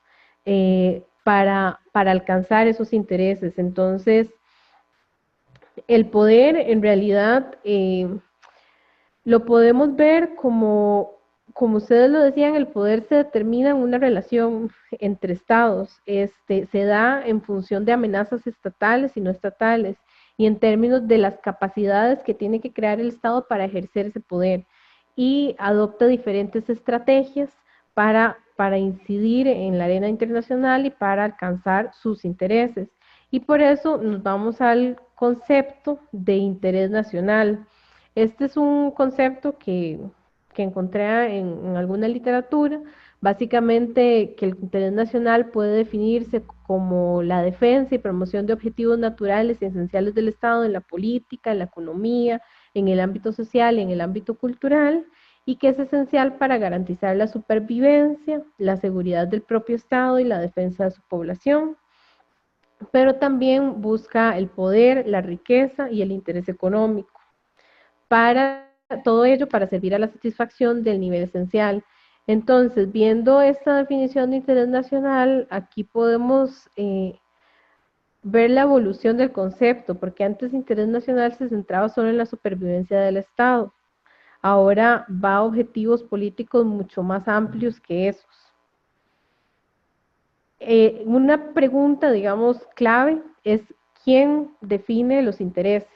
para alcanzar esos intereses. Entonces, el poder en realidad lo podemos ver como ustedes lo decían, el poder se determina en una relación entre estados, se da en función de amenazas estatales y no estatales, y en términos de las capacidades que tiene que crear el Estado para ejercer ese poder, y adopta diferentes estrategias para incidir en la arena internacional y para alcanzar sus intereses. Y por eso nos vamos al concepto de interés nacional. Este es un concepto que encontré en alguna literatura, básicamente que el interés nacional puede definirse como la defensa y promoción de objetivos naturales y esenciales del Estado en la política, en la economía, en el ámbito social y en el ámbito cultural, y que es esencial para garantizar la supervivencia, la seguridad del propio Estado y la defensa de su población, pero también busca el poder, la riqueza y el interés económico. Para todo ello, para servir a la satisfacción del nivel esencial. Entonces, viendo esta definición de interés nacional, aquí podemos ver la evolución del concepto, porque antes interés nacional se centraba solo en la supervivencia del Estado. Ahora va a objetivos políticos mucho más amplios que esos. Una pregunta, digamos, clave es ¿quién define los intereses?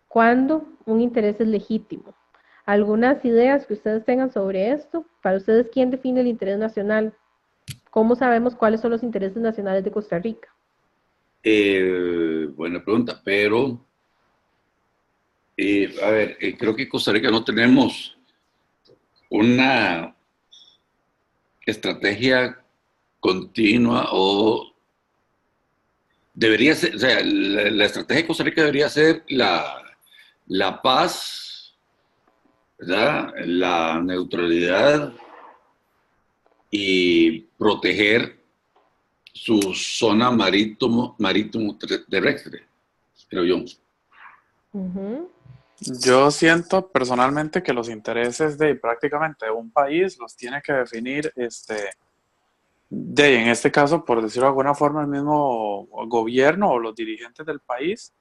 ¿Cuándo un interés es legítimo? ¿Algunas ideas que ustedes tengan sobre esto? Para ustedes, ¿quién define el interés nacional? ¿Cómo sabemos cuáles son los intereses nacionales de Costa Rica? Buena pregunta, pero a ver, creo que en Costa Rica no tenemos una estrategia continua o debería ser, o sea, la estrategia de Costa Rica debería ser la paz, ¿verdad? La neutralidad y proteger su zona marítimo terrestre, creo yo. Yo siento personalmente que los intereses de prácticamente un país los tiene que definir en este caso, por decirlo de alguna forma, el mismo gobierno o los dirigentes del país,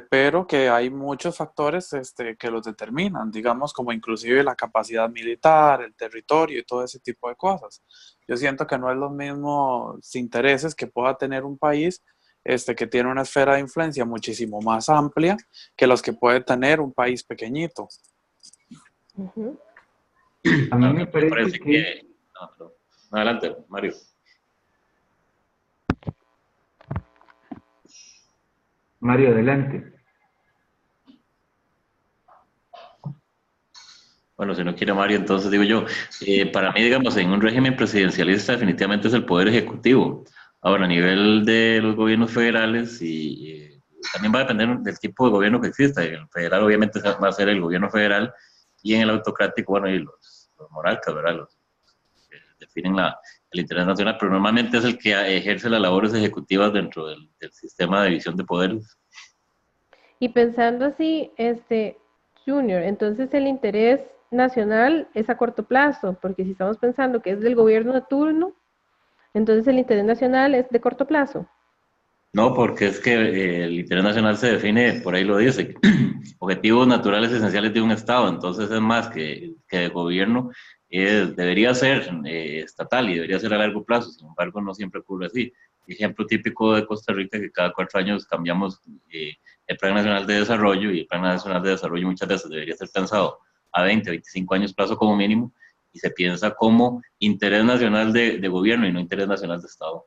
pero que hay muchos factores que los determinan, digamos, como inclusive la capacidad militar, el territorio y todo ese tipo de cosas. Yo siento que no es los mismos intereses que pueda tener un país que tiene una esfera de influencia muchísimo más amplia que los que puede tener un país pequeñito. A mí me parece que... Adelante, Mario. Mario, adelante. Bueno, si no quiere Mario, entonces digo yo, para mí, digamos, en un régimen presidencialista definitivamente es el poder ejecutivo. Ahora, a nivel de los gobiernos federales, y también va a depender del tipo de gobierno que exista. El federal obviamente va a ser el gobierno federal, y en el autocrático, bueno, y los monarcas, ¿verdad? Los que definen el interés nacional, pero normalmente es el que ejerce las labores ejecutivas dentro del sistema de división de poderes. Y pensando así, Junior, entonces el interés nacional es a corto plazo, porque si estamos pensando que es del gobierno de turno, entonces el interés nacional es de corto plazo. No, porque es que el interés nacional se define, por ahí lo dice, objetivos naturales esenciales de un Estado, entonces es más que de gobierno, debería ser estatal y debería ser a largo plazo, sin embargo no siempre ocurre así. Ejemplo típico de Costa Rica, que cada 4 años cambiamos el Plan Nacional de Desarrollo, y el Plan Nacional de Desarrollo muchas veces debería ser pensado a 20, 25 años plazo como mínimo, y se piensa como interés nacional de gobierno y no interés nacional de Estado.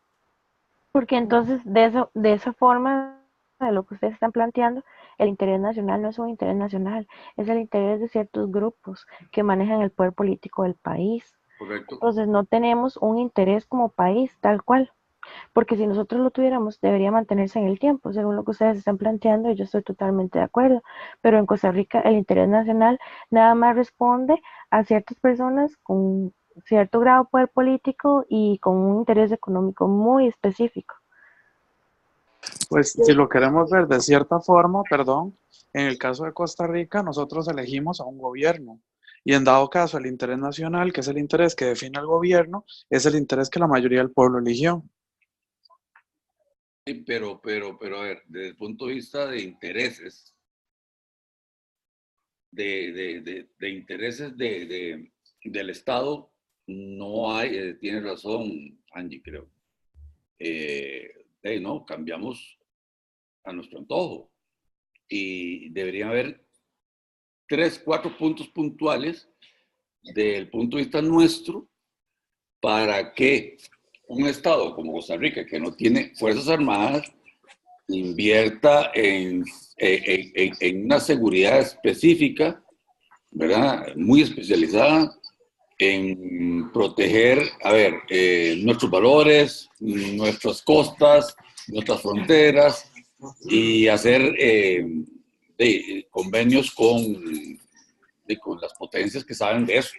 Porque entonces de esa forma, de lo que ustedes están planteando, el interés nacional no es un interés nacional, es el interés de ciertos grupos que manejan el poder político del país. Correcto. Entonces no tenemos un interés como país tal cual, porque si nosotros lo tuviéramos debería mantenerse en el tiempo, según lo que ustedes están planteando, y yo estoy totalmente de acuerdo, pero en Costa Rica el interés nacional nada más responde a ciertas personas con cierto grado de poder político y con un interés económico muy específico. Pues si lo queremos ver de cierta forma, perdón, en el caso de Costa Rica, nosotros elegimos a un gobierno. Y en dado caso, el interés nacional, que es el interés que define el gobierno, es el interés que la mayoría del pueblo eligió. Sí, pero a ver, desde el punto de vista de intereses, de intereses del Estado, no hay, tiene razón Angie, creo. No, cambiamos a nuestro antojo. Y debería haber 3, 4 puntos puntuales del punto de vista nuestro para que un Estado como Costa Rica, que no tiene fuerzas armadas, invierta en una seguridad específica, ¿verdad? Muy especializada en proteger, nuestros valores, nuestras costas, nuestras fronteras y hacer convenios con las potencias que saben de eso.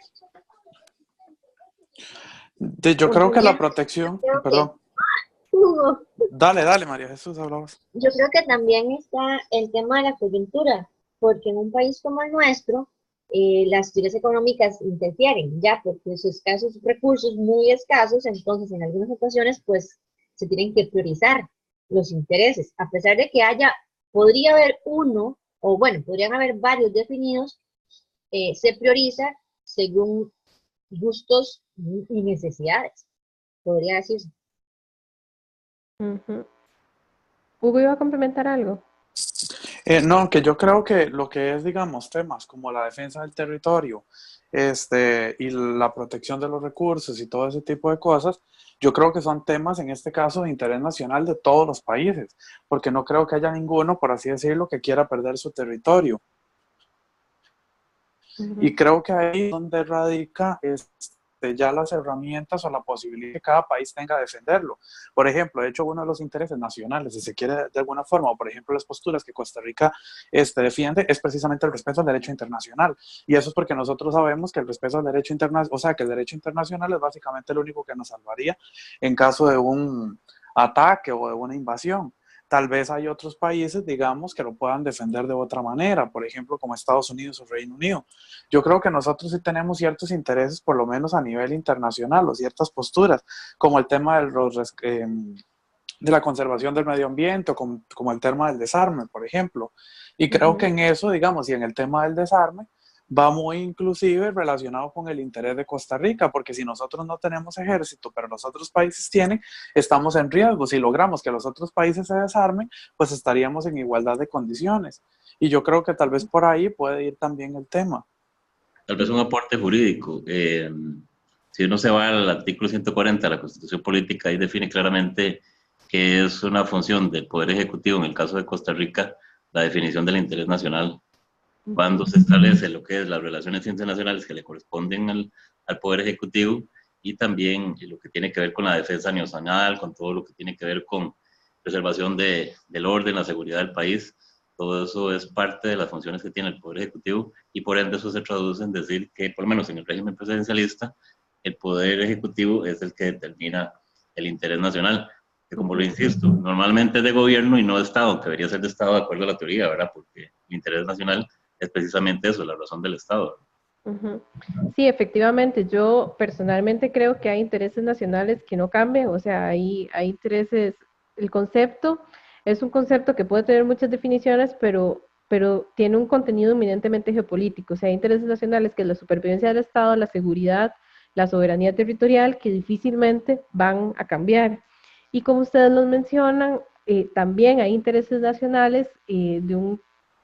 Yo creo que la Julián, protección, creo que perdón, Hugo, dale, María Jesús, hablabas. yo creo que también está el tema de la coyuntura, porque en un país como el nuestro, las situaciones económicas interfieren, ya porque sus escasos recursos, muy escasos, entonces en algunas ocasiones pues se tienen que priorizar los intereses, a pesar de que podría haber uno, o bueno, podrían haber varios definidos, se prioriza según gustos y necesidades, podría decirse. Ujú. Hugo iba a complementar algo. No, que yo creo que lo que es, digamos, temas como la defensa del territorio, y la protección de los recursos y todo ese tipo de cosas, yo creo que son temas, en este caso, de interés nacional de todos los países, porque no creo que haya ninguno, por así decirlo, que quiera perder su territorio. Y creo que ahí es donde radica ya las herramientas o la posibilidad que cada país tenga de defenderlo. Por ejemplo, de hecho, uno de los intereses nacionales, si se quiere de alguna forma, o por ejemplo las posturas que Costa Rica defiende, es precisamente el respeto al derecho internacional. Y eso es porque nosotros sabemos que el respeto al derecho internacional, o sea, que el derecho internacional es básicamente lo único que nos salvaría en caso de un ataque o de una invasión. Tal vez hay otros países, digamos, que lo puedan defender de otra manera, por ejemplo, como Estados Unidos o Reino Unido. Yo creo que nosotros sí tenemos ciertos intereses, por lo menos a nivel internacional, o ciertas posturas, como el tema de la conservación del medio ambiente, o como el tema del desarme, por ejemplo. Y creo que en eso, digamos, y en el tema del desarme, va muy inclusive relacionado con el interés de Costa Rica, porque si nosotros no tenemos ejército, pero los otros países tienen, estamos en riesgo. Si logramos que los otros países se desarmen, pues estaríamos en igualdad de condiciones. Y yo creo que tal vez por ahí puede ir también el tema. Tal vez un aporte jurídico. Si uno se va al artículo 140 de la Constitución Política, ahí define claramente que es una función del Poder Ejecutivo, en el caso de Costa Rica, la definición del interés nacional. Cuando se establece lo que es las relaciones internacionales que le corresponden al Poder Ejecutivo, y también lo que tiene que ver con la defensa nacional, con todo lo que tiene que ver con preservación del orden, la seguridad del país. Todo eso es parte de las funciones que tiene el Poder Ejecutivo, y por ende eso se traduce en decir que, por lo menos en el régimen presidencialista, el Poder Ejecutivo es el que determina el interés nacional, que, como lo insisto, normalmente es de gobierno y no de Estado, que debería ser de Estado de acuerdo a la teoría, ¿verdad? Porque el interés nacional es precisamente eso, la razón del Estado. Sí, efectivamente, yo personalmente creo que hay intereses nacionales que no cambian, o sea, hay intereses, el concepto es un concepto que puede tener muchas definiciones, pero tiene un contenido eminentemente geopolítico, o sea, hay intereses nacionales que es la supervivencia del Estado, la seguridad, la soberanía territorial, que difícilmente van a cambiar. Y como ustedes nos mencionan, también hay intereses nacionales de un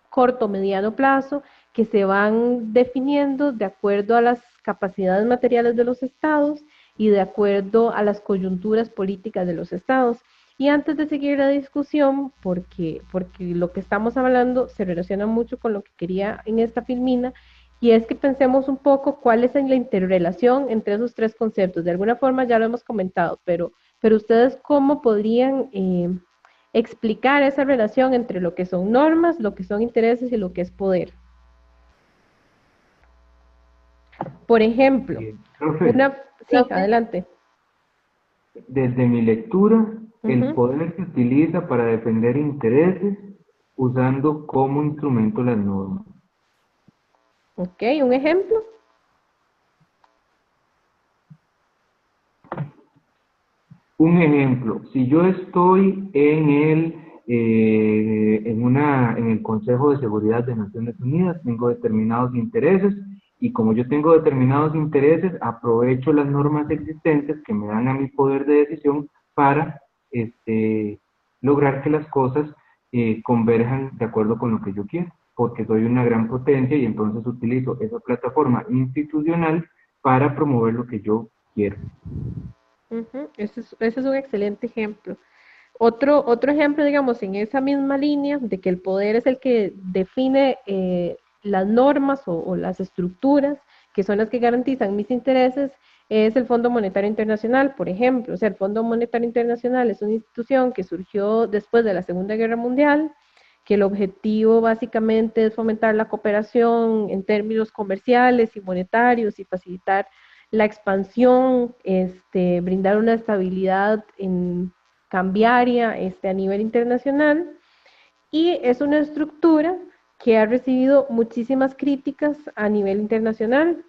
corto, mediano plazo, que se van definiendo de acuerdo a las capacidades materiales de los estados y de acuerdo a las coyunturas políticas de los estados. Y antes de seguir la discusión, porque lo que estamos hablando se relaciona mucho con lo que quería en esta filmina, y es que pensemos un poco cuál es la interrelación entre esos tres conceptos. De alguna forma ya lo hemos comentado, pero ustedes cómo podrían explicar esa relación entre lo que son normas, lo que son intereses y lo que es poder. Por ejemplo, sí, adelante. Desde mi lectura, el poder se utiliza para defender intereses usando como instrumento las normas. Ok, ¿un ejemplo? Un ejemplo, si yo estoy en el Consejo de Seguridad de Naciones Unidas, tengo determinados intereses, y como yo tengo determinados intereses, aprovecho las normas existentes que me dan a mi poder de decisión para lograr que las cosas converjan de acuerdo con lo que yo quiero. porque soy una gran potencia y entonces utilizo esa plataforma institucional para promover lo que yo quiero. Ese es un excelente ejemplo. Otro ejemplo, digamos, en esa misma línea de que el poder es el que define las normas o las estructuras que son las que garantizan mis intereses, es el Fondo Monetario Internacional, por ejemplo. O sea, el Fondo Monetario Internacional es una institución que surgió después de la Segunda Guerra Mundial, que el objetivo básicamente es fomentar la cooperación en términos comerciales y monetarios y facilitar la expansión, brindar una estabilidad cambiaria a nivel internacional, y es una estructura que ha recibido muchísimas críticas a nivel internacional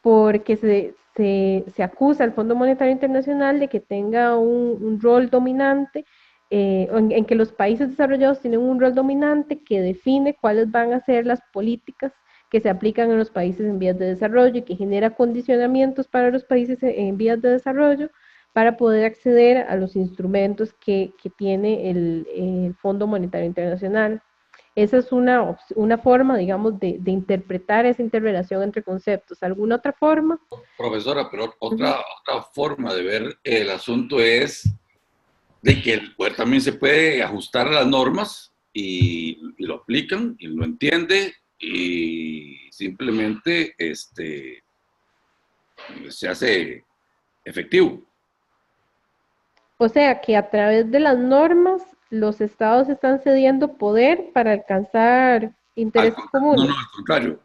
porque se acusa al Fondo Monetario Internacional de que tenga un rol dominante, en que los países desarrollados tienen un rol dominante que define cuáles van a ser las políticas que se aplican en los países en vías de desarrollo y que genera condicionamientos para los países en vías de desarrollo para poder acceder a los instrumentos que tiene el Fondo Monetario Internacional. Esa es una forma, digamos, de interpretar esa interrelación entre conceptos. ¿Alguna otra forma? Profesora, pero otra forma de ver el asunto es de que el poder también se puede ajustar a las normas y lo aplican y lo entiende y simplemente se hace efectivo. O sea, que a través de las normas los estados están cediendo poder para alcanzar intereses comunes. No, al contrario.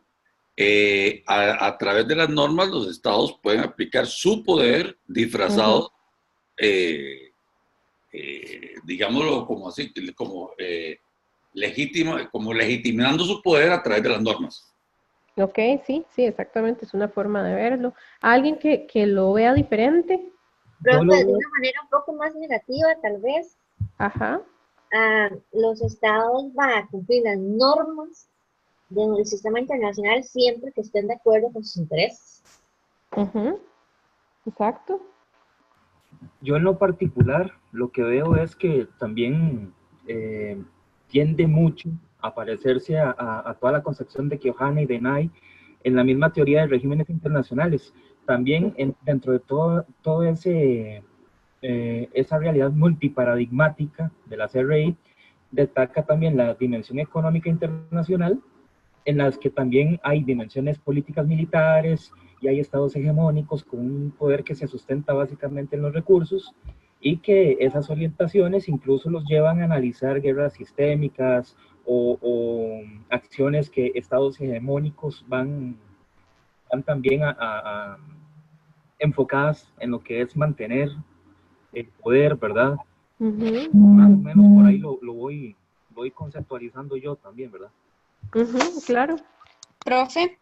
A través de las normas los estados pueden aplicar su poder disfrazado, digámoslo como así, como legitimando su poder a través de las normas. Ok, sí, exactamente, es una forma de verlo. ¿Alguien que lo vea diferente? Pero de una manera un poco más negativa, tal vez. Ajá. Los estados van a cumplir las normas del sistema internacional siempre que estén de acuerdo con sus intereses. Exacto. Yo en lo particular lo que veo es que también tiende mucho a parecerse a toda la concepción de Keohane y de Nye en la misma teoría de regímenes internacionales. También dentro de todo esa realidad multiparadigmática de la CRI, destaca también la dimensión económica internacional, en las que también hay dimensiones políticas militares y hay estados hegemónicos con un poder que se sustenta básicamente en los recursos, y que esas orientaciones incluso los llevan a analizar guerras sistémicas o acciones que estados hegemónicos van también enfocadas en lo que es mantener el poder, ¿verdad? Más o menos por ahí lo voy conceptualizando yo también, ¿verdad? Claro. Profe,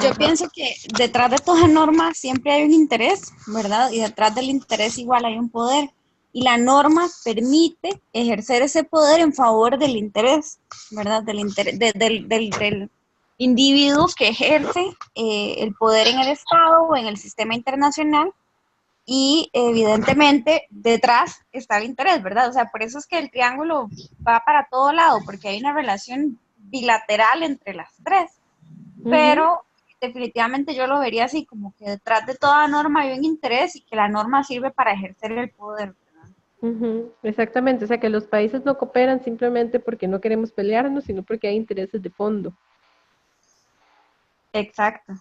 yo pienso que detrás de toda norma siempre hay un interés, ¿verdad? Y detrás del interés igual hay un poder. Y la norma permite ejercer ese poder en favor del interés, ¿verdad? Del individuo que ejerce el poder en el Estado o en el sistema internacional, y evidentemente detrás está el interés, ¿verdad? O sea, por eso es que el triángulo va para todo lado, porque hay una relación bilateral entre las tres. Pero definitivamente yo lo vería así, como que detrás de toda norma hay un interés y que la norma sirve para ejercer el poder, ¿verdad? Exactamente, o sea que los países no cooperan simplemente porque no queremos pelearnos, sino porque hay intereses de fondo. Exacto.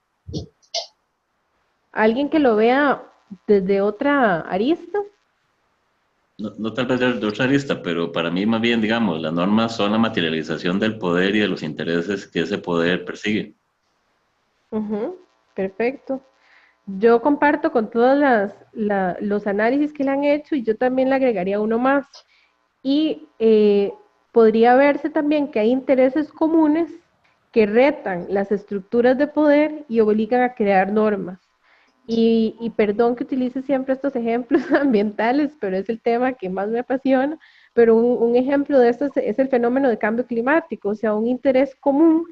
¿Alguien que lo vea desde otra arista? No tal vez de otra arista, pero para mí más bien, digamos, las normas son la materialización del poder y de los intereses que ese poder persigue. Perfecto. Yo comparto con todos los análisis que le han hecho, y yo también le agregaría uno más. Y podría verse también que hay intereses comunes que retan las estructuras de poder y obligan a crear normas. Y perdón que utilice siempre estos ejemplos ambientales, pero es el tema que más me apasiona. Pero un ejemplo de esto es el fenómeno de cambio climático. O sea, un interés común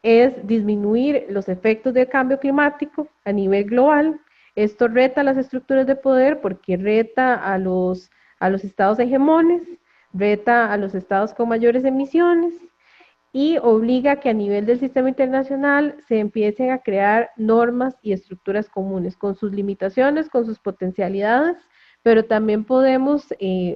es disminuir los efectos del cambio climático a nivel global. Esto reta las estructuras de poder porque reta a los estados hegemones, reta a los estados con mayores emisiones, y obliga que a nivel del sistema internacional se empiecen a crear normas y estructuras comunes, con sus limitaciones, con sus potencialidades, pero también podemos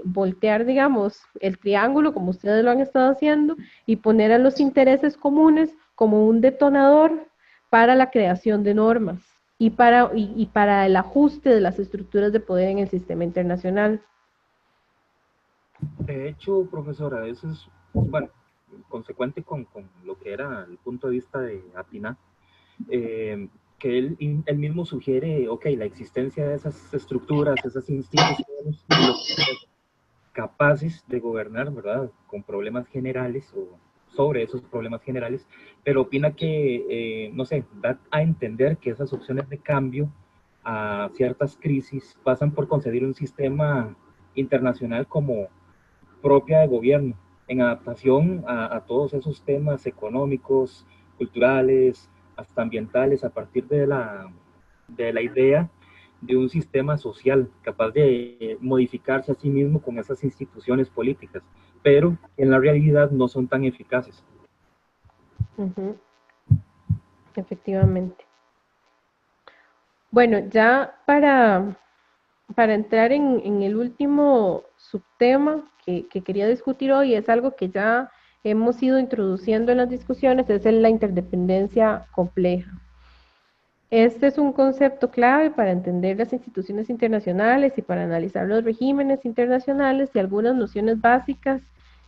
voltear, digamos, el triángulo, como ustedes lo han estado haciendo, y poner a los intereses comunes como un detonador para la creación de normas y para el ajuste de las estructuras de poder en el sistema internacional. De hecho, profesora, eso es, bueno, consecuente con lo que era el punto de vista de Atina, que él mismo sugiere, ok, la existencia de esas estructuras, esas instituciones capaces de gobernar, ¿verdad?, con problemas generales o sobre esos problemas generales, pero opina que, no sé, da a entender que esas opciones de cambio a ciertas crisis pasan por concebir un sistema internacional como propia de gobierno, en adaptación a todos esos temas económicos, culturales, hasta ambientales, a partir de la idea de un sistema social capaz de modificarse a sí mismo con esas instituciones políticas, pero en la realidad no son tan eficaces. Uh-huh. Efectivamente. Bueno, ya para entrar en el último subtema que quería discutir hoy, es algo que ya hemos ido introduciendo en las discusiones, es la interdependencia compleja. Este es un concepto clave para entender las instituciones internacionales y para analizar los regímenes internacionales, y algunas nociones básicas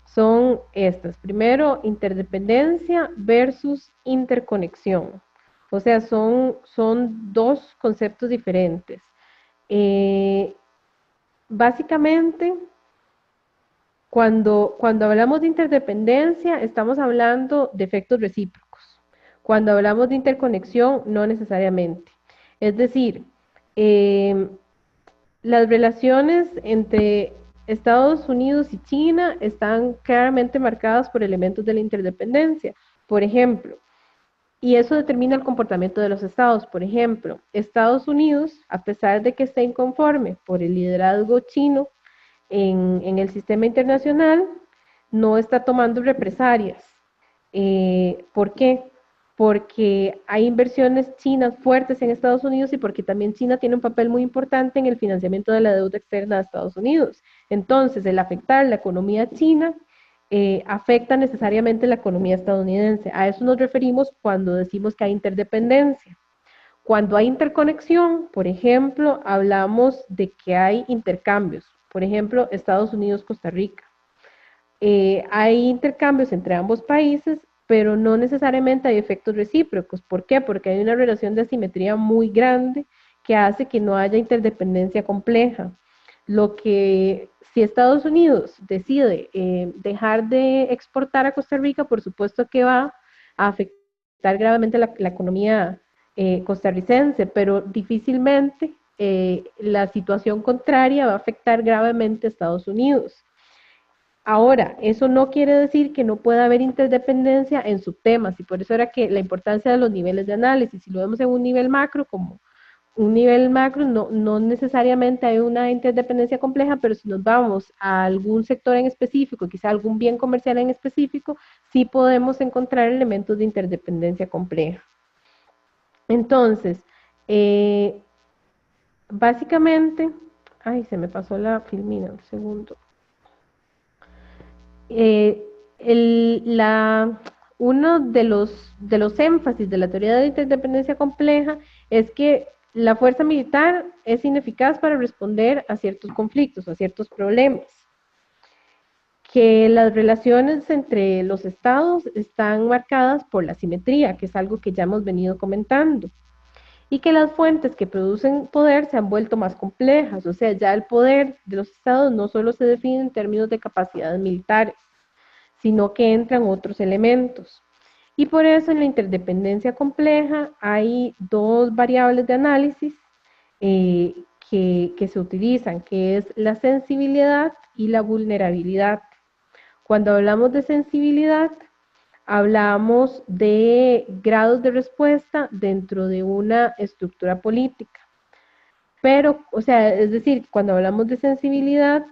son estas. Primero, interdependencia versus interconexión. O sea, son dos conceptos diferentes. Básicamente, cuando hablamos de interdependencia, estamos hablando de efectos recíprocos. Cuando hablamos de interconexión, no necesariamente. Es decir, las relaciones entre Estados Unidos y China están claramente marcadas por elementos de la interdependencia. Por ejemplo, y eso determina el comportamiento de los estados. Por ejemplo, Estados Unidos, a pesar de que esté inconforme por el liderazgo chino en el sistema internacional, no está tomando represalias. ¿Por qué? Porque hay inversiones chinas fuertes en Estados Unidos y porque también China tiene un papel muy importante en el financiamiento de la deuda externa de Estados Unidos. Entonces, el afectar la economía china afecta necesariamente la economía estadounidense. A eso nos referimos cuando decimos que hay interdependencia. Cuando hay interconexión, por ejemplo, hablamos de que hay intercambios. Por ejemplo, Estados Unidos-Costa Rica. Hay intercambios entre ambos países, pero no necesariamente hay efectos recíprocos. ¿Por qué? Porque hay una relación de asimetría muy grande que hace que no haya interdependencia compleja. Si Estados Unidos decide dejar de exportar a Costa Rica, por supuesto que va a afectar gravemente la economía costarricense, pero difícilmente la situación contraria va a afectar gravemente a Estados Unidos. Ahora, eso no quiere decir que no pueda haber interdependencia en subtemas, y por eso era que la importancia de los niveles de análisis. Si lo vemos en un nivel macro, como un nivel macro, no necesariamente hay una interdependencia compleja, pero si nos vamos a algún sector en específico, quizá algún bien comercial en específico, sí podemos encontrar elementos de interdependencia compleja. Entonces, básicamente, ay, se me pasó la filmina, un segundo. Uno de los énfasis de la teoría de la interdependencia compleja es que la fuerza militar es ineficaz para responder a ciertos conflictos, a ciertos problemas, que las relaciones entre los estados están marcadas por la simetría, que es algo que ya hemos venido comentando, y que las fuentes que producen poder se han vuelto más complejas. O sea, ya el poder de los estados no solo se define en términos de capacidades militares, sino que entran otros elementos. Y por eso en la interdependencia compleja hay dos variables de análisis que se utilizan, que es la sensibilidad y la vulnerabilidad. Cuando hablamos de sensibilidad, hablamos de grados de respuesta dentro de una estructura política. Pero, o sea, es decir, cuando hablamos de sensibilidad,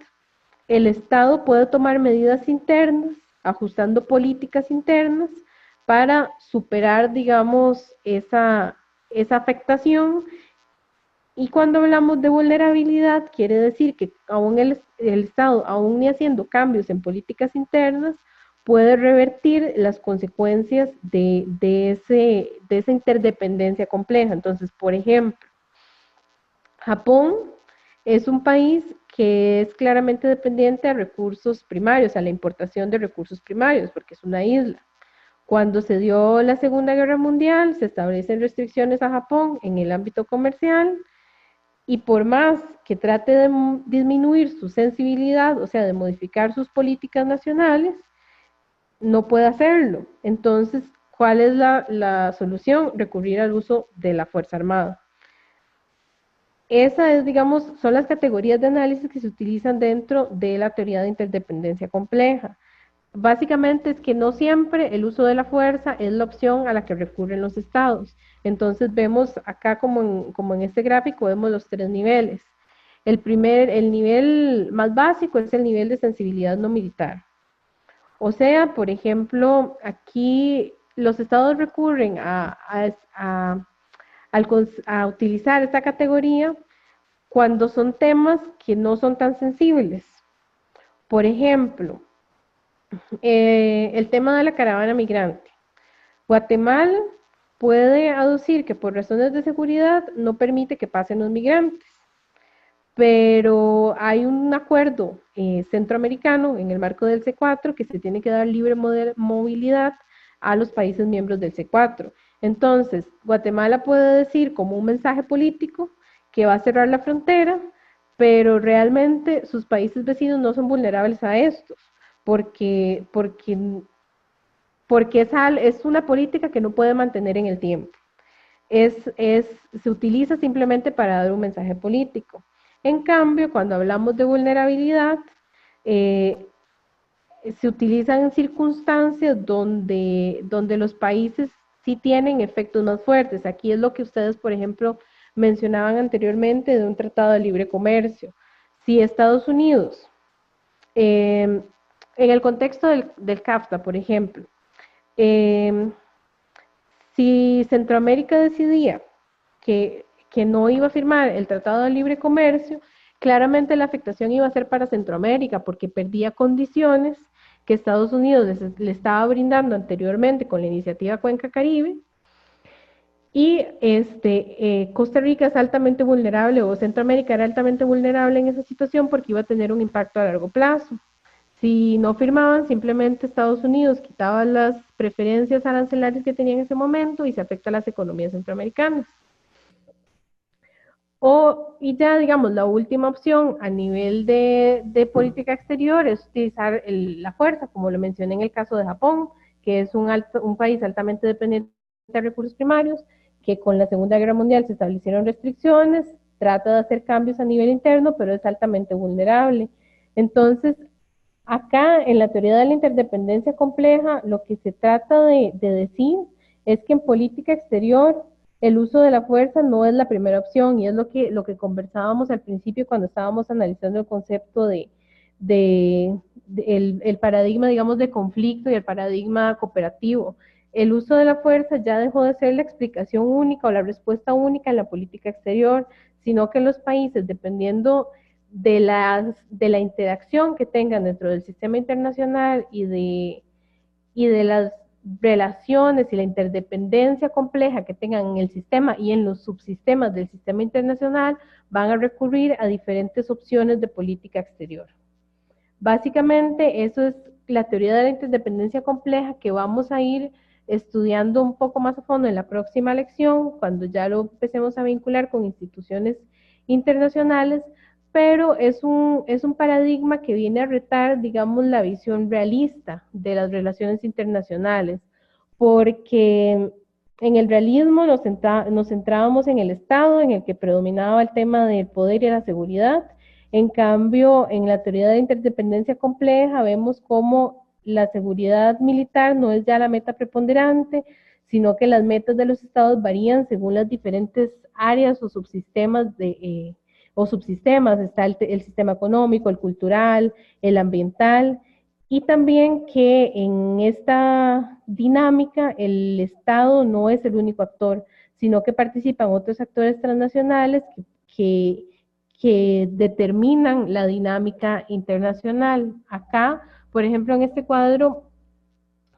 el Estado puede tomar medidas internas ajustando políticas internas para superar, digamos, esa afectación. Y cuando hablamos de vulnerabilidad, quiere decir que aún el Estado, aún ni haciendo cambios en políticas internas, puede revertir las consecuencias de esa interdependencia compleja. Entonces, por ejemplo, Japón es un país que es claramente dependiente de recursos primarios, a la importación de recursos primarios, porque es una isla. Cuando se dio la Segunda Guerra Mundial, se establecen restricciones a Japón en el ámbito comercial, y por más que trate de disminuir su sensibilidad, o sea, de modificar sus políticas nacionales, no puede hacerlo. Entonces, ¿cuál es la solución? Recurrir al uso de la Fuerza Armada. Esa es, digamos, son las categorías de análisis que se utilizan dentro de la teoría de interdependencia compleja. Básicamente es que no siempre el uso de la fuerza es la opción a la que recurren los estados. Entonces vemos acá como en este gráfico, vemos los tres niveles. El nivel más básico es el nivel de sensibilidad no militar. O sea, por ejemplo, aquí los estados recurren a utilizar esta categoría cuando son temas que no son tan sensibles. Por ejemplo, el tema de la caravana migrante. Guatemala puede aducir que por razones de seguridad no permite que pasen los migrantes, pero hay un acuerdo centroamericano en el marco del C4 que se tiene que dar libre movilidad a los países miembros del C4. Entonces, Guatemala puede decir como un mensaje político que va a cerrar la frontera, pero realmente sus países vecinos no son vulnerables a estos, porque es una política que no puede mantener en el tiempo. Se utiliza simplemente para dar un mensaje político. En cambio, cuando hablamos de vulnerabilidad, se utilizan circunstancias donde los países sí tienen efectos más fuertes. Aquí es lo que ustedes, por ejemplo, mencionaban anteriormente de un tratado de libre comercio. Si Estados Unidos, en el contexto del CAFTA, por ejemplo, si Centroamérica decidía que no iba a firmar el Tratado de Libre Comercio, claramente la afectación iba a ser para Centroamérica porque perdía condiciones que Estados Unidos le estaba brindando anteriormente con la iniciativa Cuenca Caribe, y Costa Rica es altamente vulnerable, o Centroamérica era altamente vulnerable en esa situación porque iba a tener un impacto a largo plazo. Si no firmaban, simplemente Estados Unidos quitaba las preferencias arancelarias que tenía en ese momento y se afecta a las economías centroamericanas. Y ya, digamos, la última opción a nivel de política exterior es utilizar la fuerza, como lo mencioné en el caso de Japón, que es un país altamente dependiente de recursos primarios, que con la Segunda Guerra Mundial se establecieron restricciones, trata de hacer cambios a nivel interno, pero es altamente vulnerable. Entonces, acá en la teoría de la interdependencia compleja, lo que se trata de decir es que en política exterior el uso de la fuerza no es la primera opción, y es lo que conversábamos al principio cuando estábamos analizando el concepto el paradigma, digamos, de conflicto y el paradigma cooperativo. El uso de la fuerza ya dejó de ser la explicación única o la respuesta única en la política exterior, sino que los países, dependiendo de la interacción que tengan dentro del sistema internacional y de las relaciones y la interdependencia compleja que tengan en el sistema y en los subsistemas del sistema internacional, van a recurrir a diferentes opciones de política exterior. Básicamente, eso es la teoría de la interdependencia compleja que vamos a ir estudiando un poco más a fondo en la próxima lección, cuando ya lo empecemos a vincular con instituciones internacionales, pero es un paradigma que viene a retar, digamos, la visión realista de las relaciones internacionales, porque en el realismo nos centrábamos en el Estado, en el que predominaba el tema del poder y la seguridad. En cambio, en la teoría de la interdependencia compleja vemos cómo la seguridad militar no es ya la meta preponderante, sino que las metas de los estados varían según las diferentes áreas o subsistemas está el sistema económico, el cultural, el ambiental, Y también que en esta dinámica el Estado no es el único actor, sino que participan otros actores transnacionales que determinan la dinámica internacional. Acá, por ejemplo, en este cuadro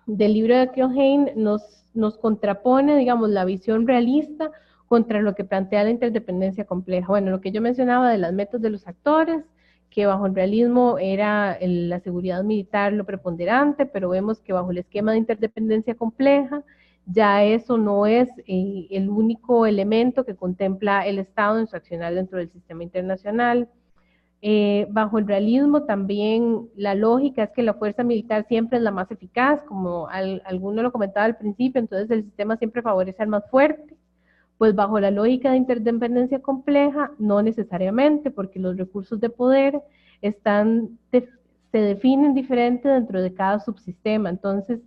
del libro de Keohane nos contrapone, digamos, la visión realista contra lo que plantea la interdependencia compleja. Bueno, lo que yo mencionaba de las metas de los actores, que bajo el realismo era la seguridad militar lo preponderante, pero vemos que bajo el esquema de interdependencia compleja, ya eso no es el único elemento que contempla el Estado en su accionar dentro del sistema internacional. Bajo el realismo también la lógica es que la fuerza militar siempre es la más eficaz, como alguno lo comentaba al principio, entonces el sistema siempre favorece al más fuerte. Pues bajo la lógica de interdependencia compleja, no necesariamente, porque los recursos de poder se definen diferente dentro de cada subsistema. Entonces,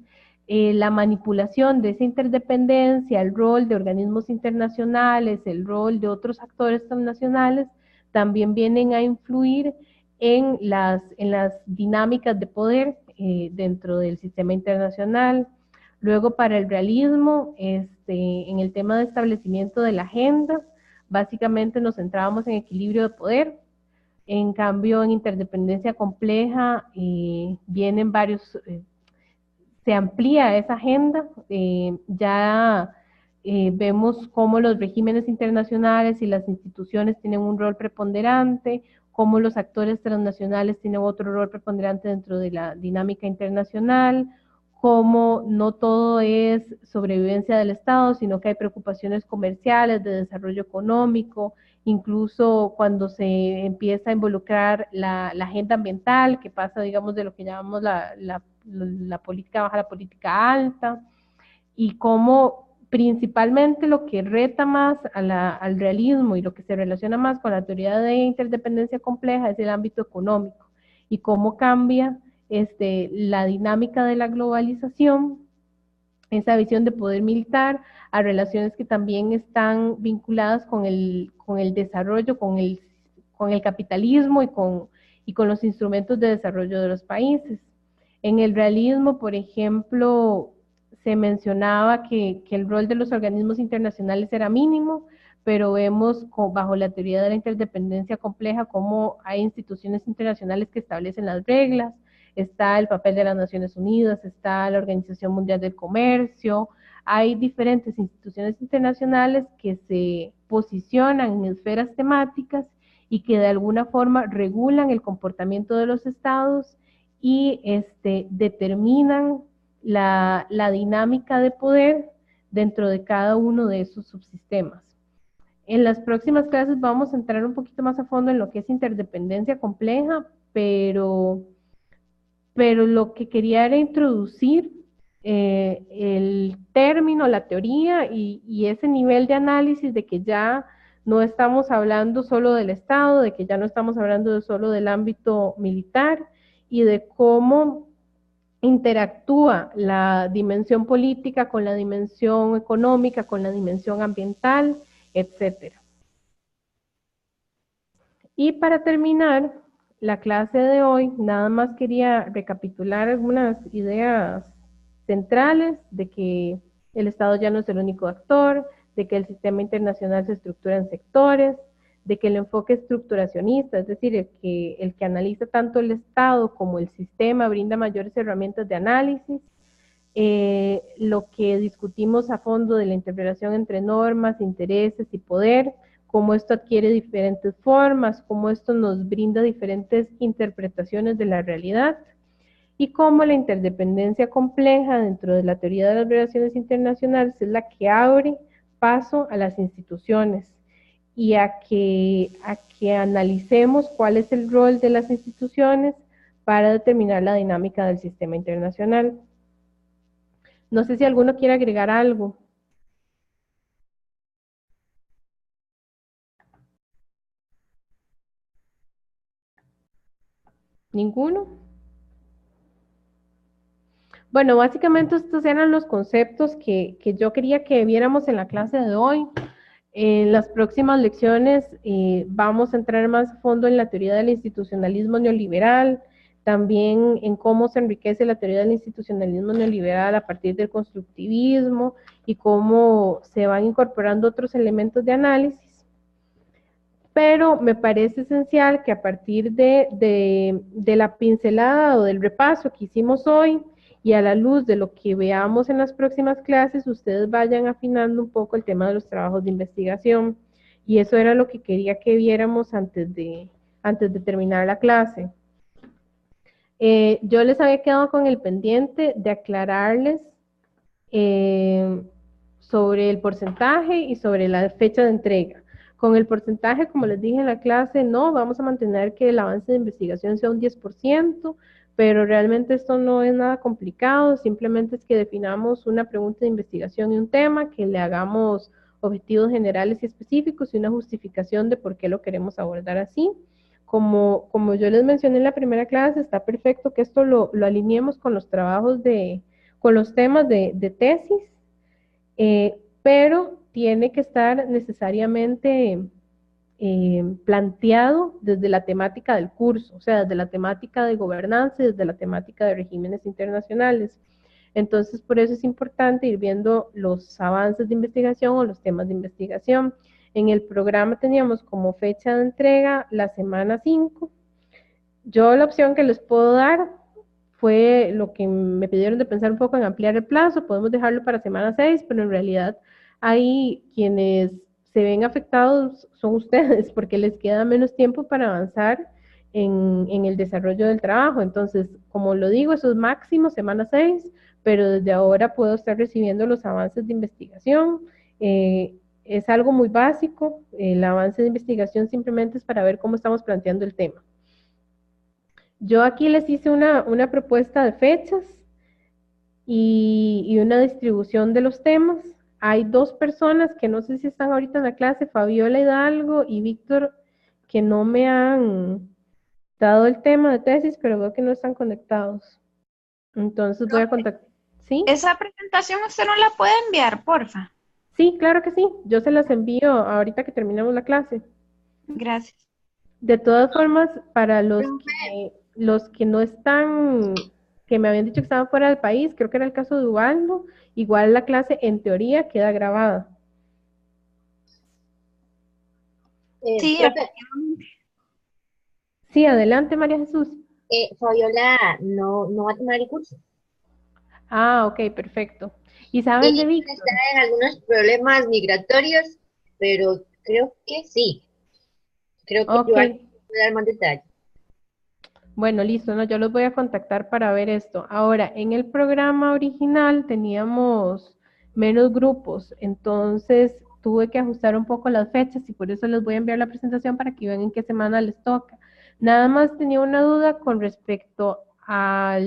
la manipulación de esa interdependencia, el rol de organismos internacionales, el rol de otros actores transnacionales, también vienen a influir en las dinámicas de poder dentro del sistema internacional. Luego, para el realismo, en el tema de establecimiento de la agenda, básicamente nos centrábamos en equilibrio de poder. En cambio, en interdependencia compleja, vienen varios, se amplía esa agenda, vemos cómo los regímenes internacionales y las instituciones tienen un rol preponderante, cómo los actores transnacionales tienen otro rol preponderante dentro de la dinámica internacional, cómo no todo es sobrevivencia del Estado, sino que hay preocupaciones comerciales, de desarrollo económico, incluso cuando se empieza a involucrar la agenda ambiental, que pasa, digamos, de lo que llamamos la política baja a la política alta, y cómo principalmente lo que reta más al realismo y lo que se relaciona más con la teoría de interdependencia compleja es el ámbito económico, y cómo cambia la dinámica de la globalización, esa visión de poder militar, a relaciones que también están vinculadas con el desarrollo, con el capitalismo y con los instrumentos de desarrollo de los países. En el realismo, por ejemplo, se mencionaba que el rol de los organismos internacionales era mínimo, pero vemos bajo la teoría de la interdependencia compleja cómo hay instituciones internacionales que establecen las reglas. Está el papel de las Naciones Unidas, está la Organización Mundial del Comercio, hay diferentes instituciones internacionales que se posicionan en esferas temáticas y que de alguna forma regulan el comportamiento de los estados y determinan la dinámica de poder dentro de cada uno de esos subsistemas. En las próximas clases vamos a entrar un poquito más a fondo en lo que es interdependencia compleja, pero lo que quería era introducir el término, la teoría y ese nivel de análisis de que ya no estamos hablando solo del Estado, de que ya no estamos hablando solo del ámbito militar y de cómo interactúa la dimensión política con la dimensión económica, con la dimensión ambiental, etc. Y para terminar la clase de hoy, nada más quería recapitular algunas ideas centrales de que el Estado ya no es el único actor, de que el sistema internacional se estructura en sectores, de que el enfoque estructuracionista, es decir, el que analiza tanto el Estado como el sistema, brinda mayores herramientas de análisis, lo que discutimos a fondo de la interrelación entre normas, intereses y poder, cómo esto adquiere diferentes formas, cómo esto nos brinda diferentes interpretaciones de la realidad, y cómo la interdependencia compleja dentro de la teoría de las relaciones internacionales es la que abre paso a las instituciones y a que analicemos cuál es el rol de las instituciones para determinar la dinámica del sistema internacional. No sé si alguno quiere agregar algo. ¿Ninguno? Bueno, básicamente estos eran los conceptos que yo quería que viéramos en la clase de hoy. En las próximas lecciones vamos a entrar más a fondo en la teoría del institucionalismo neoliberal, también en cómo se enriquece la teoría del institucionalismo neoliberal a partir del constructivismo y cómo se van incorporando otros elementos de análisis. Pero me parece esencial que a partir de la pincelada o del repaso que hicimos hoy y a la luz de lo que veamos en las próximas clases, ustedes vayan afinando un poco el tema de los trabajos de investigación. Y eso era lo que quería que viéramos antes de terminar la clase. Yo les había quedado con el pendiente de aclararles sobre el porcentaje y sobre la fecha de entrega. Con el porcentaje, como les dije en la clase, no, vamos a mantener que el avance de investigación sea un 10%, pero realmente esto no es nada complicado, simplemente es que definamos una pregunta de investigación y un tema, que le hagamos objetivos generales y específicos y una justificación de por qué lo queremos abordar así. Como yo les mencioné en la primera clase, está perfecto que esto lo alineemos con los trabajos con los temas de tesis, pero tiene que estar necesariamente planteado desde la temática del curso, o sea, desde la temática de gobernanza y desde la temática de regímenes internacionales. Entonces, por eso es importante ir viendo los avances de investigación o los temas de investigación. En el programa teníamos como fecha de entrega la semana 5. Yo la opción que les puedo dar fue lo que me pidieron de pensar un poco en ampliar el plazo, podemos dejarlo para semana 6, pero en realidad ahí quienes se ven afectados son ustedes, porque les queda menos tiempo para avanzar en el desarrollo del trabajo. Entonces, como lo digo, eso es máximo semana 6, pero desde ahora puedo estar recibiendo los avances de investigación. Es algo muy básico, el avance de investigación simplemente es para ver cómo estamos planteando el tema. Yo aquí les hice una propuesta de fechas y una distribución de los temas. Hay 2 personas que no sé si están ahorita en la clase, Fabiola Hidalgo y Víctor, que no me han dado el tema de tesis, pero veo que no están conectados. Entonces voy a contactar. ¿Sí? Esa presentación usted no la puede enviar, porfa. Sí, claro que sí. Yo se las envío ahorita que terminemos la clase. Gracias. De todas formas, para los que no están, que me habían dicho que estaban fuera del país, creo que era el caso de Ubaldo, igual la clase en teoría queda grabada. Sí, Profe, Sí, adelante, María Jesús. Fabiola no va a tomar el curso. Ah, ok, perfecto. ¿Y saben de Ella Víctor? está en algunos problemas migratorios, pero creo que sí. Creo que Ok. yo puedo dar más detalles. Bueno, listo, ¿no? Yo los voy a contactar para ver esto. Ahora, en el programa original teníamos menos grupos, entonces tuve que ajustar un poco las fechas y por eso les voy a enviar la presentación para que vean en qué semana les toca. Nada más tenía una duda con respecto a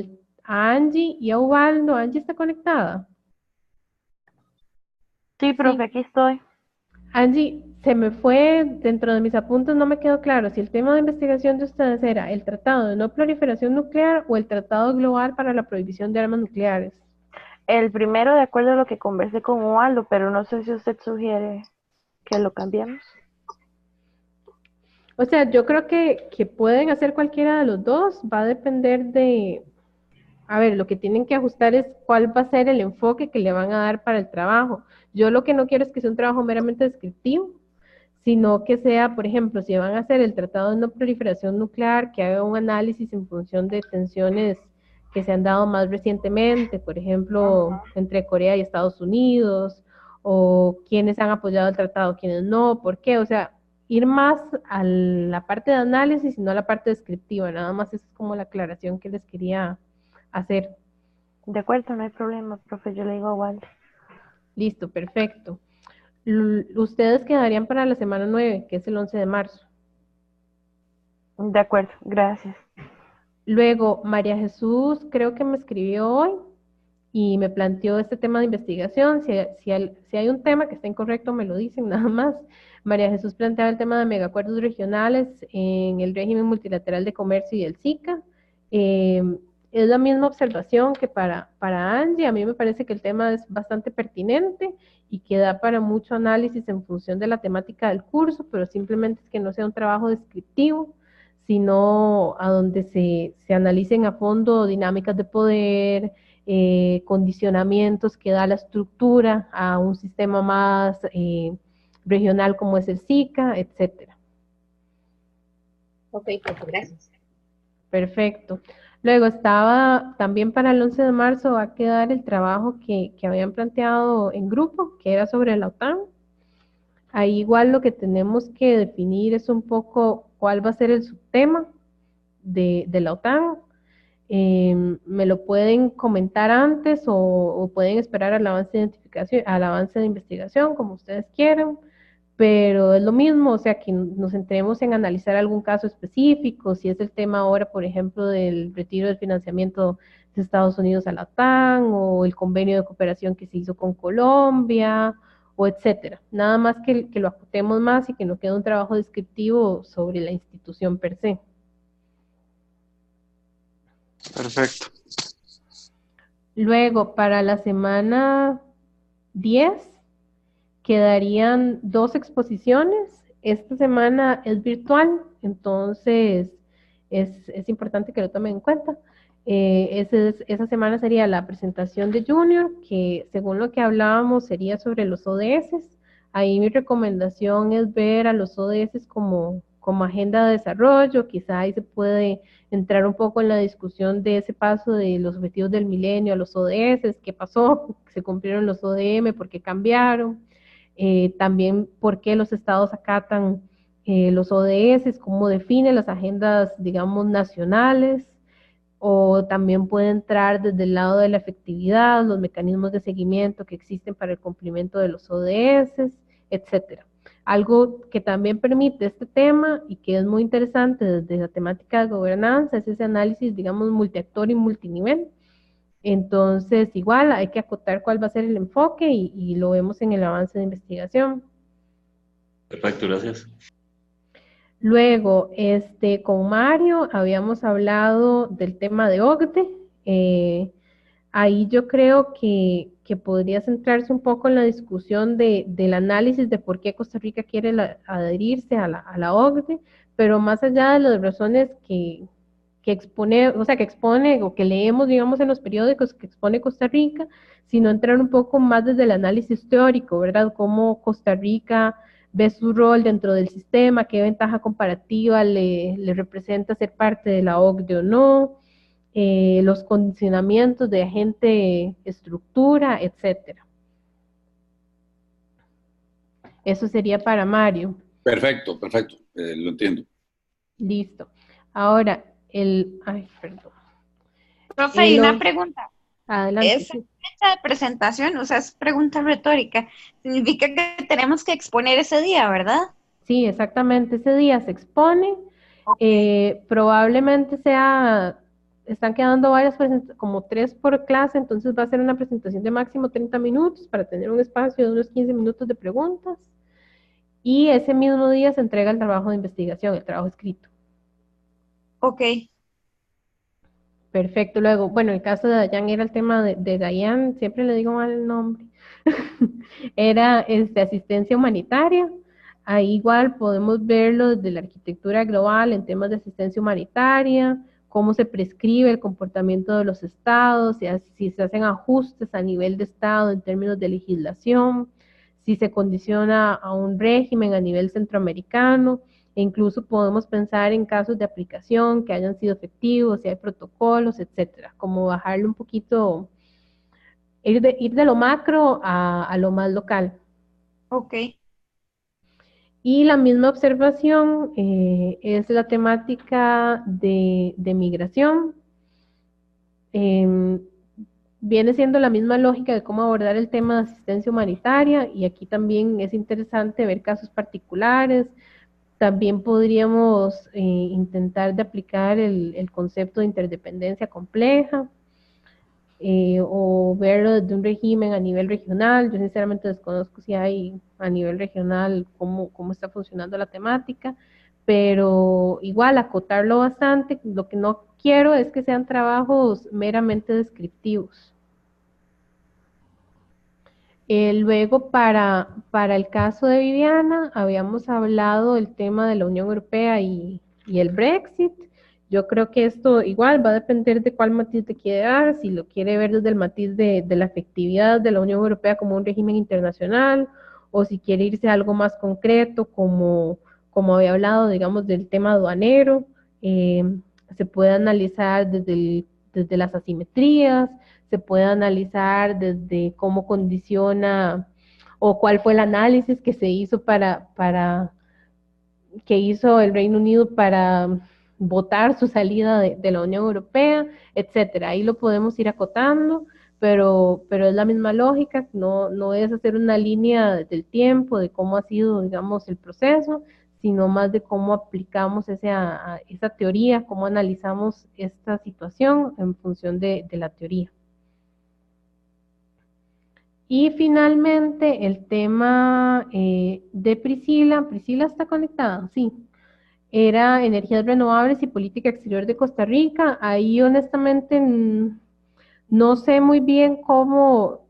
Angie y a Ubaldo. ¿Angie está conectada? Sí, profe, aquí estoy. Angie, se me fue, dentro de mis apuntes no me quedó claro si el tema de investigación de ustedes era el Tratado de No Proliferación Nuclear o el Tratado Global para la Prohibición de Armas Nucleares. El primero, de acuerdo a lo que conversé con Ubaldo, pero no sé si usted sugiere que lo cambiemos. O sea, yo creo que pueden hacer cualquiera de los dos, va a depender de, a ver, lo que tienen que ajustar es cuál va a ser el enfoque que le van a dar para el trabajo. Yo lo que no quiero es que sea un trabajo meramente descriptivo, sino que sea, por ejemplo, si van a hacer el Tratado de No Proliferación Nuclear, que haga un análisis en función de tensiones que se han dado más recientemente, por ejemplo, entre Corea y Estados Unidos, o quiénes han apoyado el tratado, quiénes no, por qué, o sea, ir más a la parte de análisis y no a la parte descriptiva, nada más es como la aclaración que les quería hacer. De acuerdo, no hay problema, profe, yo le digo a Ubaldo. Listo, perfecto. Ustedes quedarían para la semana 9, que es el 11 de marzo. De acuerdo, gracias. Luego, María Jesús creo que me escribió hoy y me planteó este tema de investigación. Si hay un tema que está incorrecto, me lo dicen nada más. María Jesús planteaba el tema de megacuerdos regionales en el régimen multilateral de comercio y el SICA. Es la misma observación que para Angie. A mí me parece que el tema es bastante pertinente y que da para mucho análisis en función de la temática del curso, pero simplemente es que no sea un trabajo descriptivo, sino a donde se analicen a fondo dinámicas de poder, condicionamientos que da la estructura a un sistema más regional como es el SICA, etcétera. Ok, pues gracias. Perfecto. Luego estaba también para el 11 de marzo va a quedar el trabajo que habían planteado en grupo, que era sobre la OTAN. Ahí igual lo que tenemos que definir es un poco cuál va a ser el subtema de la OTAN. Me lo pueden comentar antes o pueden esperar al avance de identificación, al avance de investigación, como ustedes quieran, pero es lo mismo, o sea, que nos centremos en analizar algún caso específico, si es el tema ahora, por ejemplo, del retiro del financiamiento de Estados Unidos a la OTAN, o el convenio de cooperación que se hizo con Colombia, o etcétera. Nada más que lo acotemos más y que no quede un trabajo descriptivo sobre la institución per se. Perfecto. Luego, para la semana 10, quedarían 2 exposiciones. Esta semana es virtual, entonces es importante que lo tomen en cuenta. Esa semana sería la presentación de Junior, que según lo que hablábamos sería sobre los ODS. Ahí mi recomendación es ver a los ODS como agenda de desarrollo. Quizá ahí se puede entrar un poco en la discusión de ese paso de los objetivos del milenio a los ODS, qué pasó, se cumplieron los ODM, por qué cambiaron. También por qué los estados acatan los ODS, cómo definen las agendas, digamos, nacionales, o también puede entrar desde el lado de la efectividad, los mecanismos de seguimiento que existen para el cumplimiento de los ODS, etcétera. Algo que también permite este tema y que es muy interesante desde la temática de gobernanza es ese análisis, digamos, multiactor y multinivel. Entonces, igual hay que acotar cuál va a ser el enfoque y lo vemos en el avance de investigación. Perfecto, gracias. Luego, con Mario habíamos hablado del tema de OCDE. Ahí yo creo que podría centrarse un poco en la discusión del análisis de por qué Costa Rica quiere adherirse a la OCDE, pero más allá de las razones que expone, o sea, que expone o que leemos, digamos, en los periódicos que expone Costa Rica, sino entrar un poco más desde el análisis teórico, ¿verdad? Cómo Costa Rica ve su rol dentro del sistema, qué ventaja comparativa le representa ser parte de la OCDE o no, los condicionamientos de agente estructura, etcétera. Eso sería para Mario. Perfecto, perfecto, lo entiendo. Listo. Ahora, ay, perdón. Profe, hay una pregunta. Adelante. Esa fecha de presentación, o sea, es pregunta retórica, significa que tenemos que exponer ese día, ¿verdad? Sí, exactamente, ese día se expone. Okay. Probablemente están quedando varias presentaciones, como 3 por clase, entonces va a ser una presentación de máximo 30 minutos para tener un espacio de unos 15 minutos de preguntas. Y ese mismo día se entrega el trabajo de investigación, el trabajo escrito. Ok. Perfecto. Luego, bueno, el caso de Dayan era el tema de Dayan, siempre le digo mal el nombre. Era asistencia humanitaria. Ahí igual podemos verlo desde la arquitectura global en temas de asistencia humanitaria, cómo se prescribe el comportamiento de los estados, si se hacen ajustes a nivel de estado en términos de legislación, si se condiciona a un régimen a nivel centroamericano, e incluso podemos pensar en casos de aplicación que hayan sido efectivos, si hay protocolos, etcétera, como bajarle un poquito, ir de lo macro a lo más local. Ok. Y la misma observación es la temática de migración. Viene siendo la misma lógica de cómo abordar el tema de asistencia humanitaria, y aquí también es interesante ver casos particulares. También podríamos intentar de aplicar el concepto de interdependencia compleja, o verlo desde un régimen a nivel regional. Yo sinceramente desconozco si hay a nivel regional cómo está funcionando la temática, pero igual acotarlo bastante. Lo que no quiero es que sean trabajos meramente descriptivos. Luego, para el caso de Viviana, habíamos hablado del tema de la Unión Europea y y el Brexit. Yo creo que esto igual va a depender de cuál matiz te quiere dar, si lo quiere ver desde el matiz de la efectividad de la Unión Europea como un régimen internacional, o si quiere irse a algo más concreto, como había hablado, digamos, del tema aduanero. Se puede analizar desde las asimetrías, se puede analizar desde cómo condiciona o cuál fue el análisis que se hizo que hizo el Reino Unido para votar su salida de la Unión Europea, etcétera. Ahí lo podemos ir acotando, pero es la misma lógica, no es hacer una línea del tiempo, de cómo ha sido, digamos, el proceso, sino más de cómo aplicamos esa teoría, cómo analizamos esta situación en función de la teoría. Y finalmente el tema de Priscila. ¿Priscila está conectada? Sí. Era energías renovables y política exterior de Costa Rica. Ahí honestamente no sé muy bien como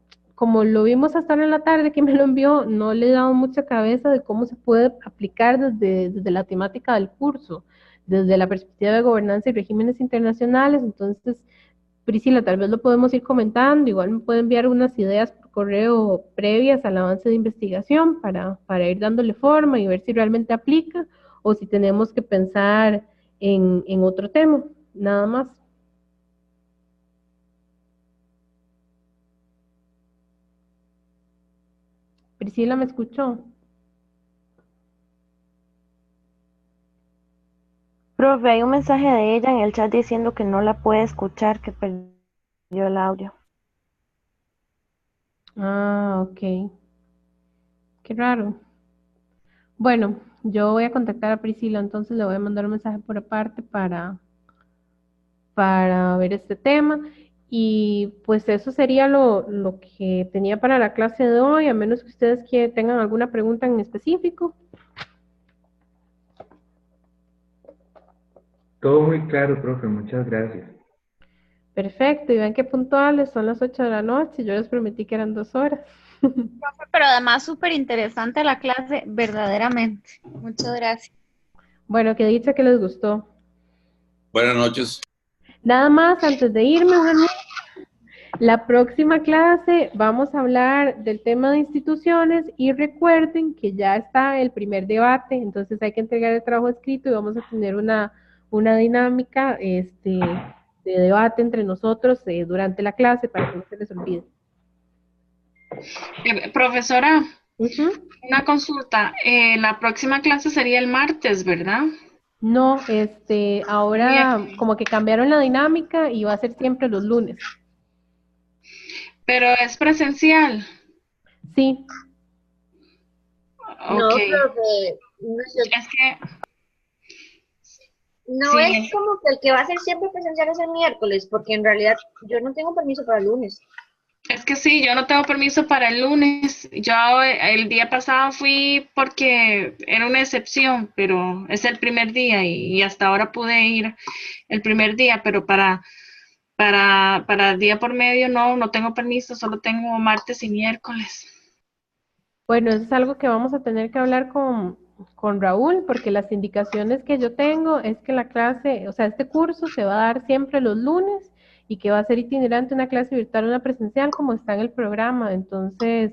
lo vimos hasta ahora en la tarde que me lo envió, no le he dado mucha cabeza de cómo se puede aplicar desde la temática del curso, desde la perspectiva de gobernanza y regímenes internacionales. Entonces, Priscila, tal vez lo podemos ir comentando, igual me puede enviar unas ideas por correo previas al avance de investigación para ir dándole forma y ver si realmente aplica o si tenemos que pensar en otro tema, nada más. Priscila, ¿me escuchó? Profe, hay un mensaje de ella en el chat diciendo que no la puede escuchar, que perdió el audio. Ah, ok. Qué raro. Bueno, yo voy a contactar a Priscila, entonces le voy a mandar un mensaje por aparte para ver este tema. Y pues eso sería lo que tenía para la clase de hoy, a menos que ustedes tengan alguna pregunta en específico. Todo muy claro, profe, muchas gracias. Perfecto, y vean qué puntuales, son las 8 de la noche, yo les prometí que eran 2 horas. Profe, pero además súper interesante la clase, verdaderamente. Muchas gracias. Bueno, qué dicha que les gustó. Buenas noches. Nada más, antes de irme, un anuncio. La próxima clase vamos a hablar del tema de instituciones y recuerden que ya está el primer debate, entonces hay que entregar el trabajo escrito y vamos a tener una dinámica de debate entre nosotros durante la clase para que no se les olvide. Profesora, una consulta. La próxima clase sería el martes, ¿verdad? No, ahora como que cambiaron la dinámica y va a ser siempre los lunes. Pero es presencial. Sí. No, Ok. profe, Es que no sí. es como que el que va a ser siempre presencial es el miércoles, porque en realidad yo no tengo permiso para el lunes. Es que sí, yo no tengo permiso para el lunes. Yo el día pasado fui porque era una excepción, pero es el primer día y hasta ahora pude ir el primer día, pero para día por medio no tengo permiso, solo tengo martes y miércoles. Bueno, eso es algo que vamos a tener que hablar con Raúl, porque las indicaciones que yo tengo es que la clase, o sea, este curso se va a dar siempre los lunes y que va a ser itinerante una clase virtual, una presencial, como está en el programa. Entonces,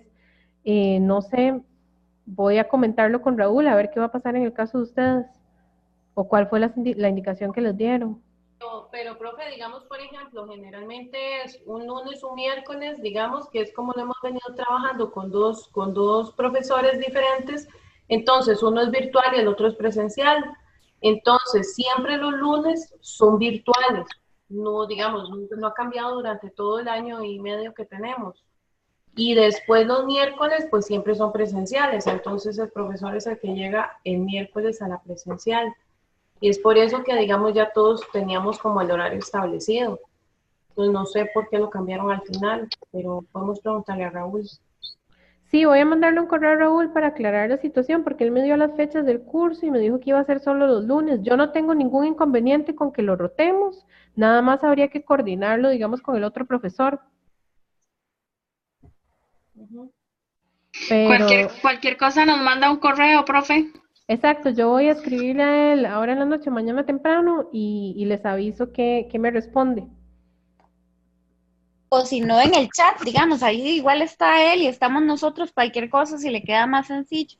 no sé, voy a comentarlo con Raúl a ver qué va a pasar en el caso de ustedes o cuál fue la indicación que les dieron. Pero, profe, digamos, por ejemplo, generalmente es un lunes, un miércoles, digamos, que es como lo hemos venido trabajando con dos profesores diferentes, entonces uno es virtual y el otro es presencial. Entonces, siempre los lunes son virtuales, no, digamos, no ha cambiado durante todo el año y medio que tenemos. Y después los miércoles, pues siempre son presenciales, entonces el profesor es el que llega el miércoles a la presencial. Y es por eso que, digamos, ya todos teníamos como el horario establecido. Entonces, no sé por qué lo cambiaron al final, pero podemos preguntarle a Raúl. Sí, voy a mandarle un correo a Raúl para aclarar la situación, porque él me dio las fechas del curso y me dijo que iba a ser solo los lunes. Yo no tengo ningún inconveniente con que lo rotemos, nada más habría que coordinarlo, digamos, con el otro profesor. Pero Cualquier cosa nos manda un correo, profe. Exacto, yo voy a escribirle a él ahora en la noche, mañana temprano, y les aviso que me responde. O si no, en el chat, digamos, ahí igual está él y estamos nosotros, cualquier cosa, si le queda más sencillo.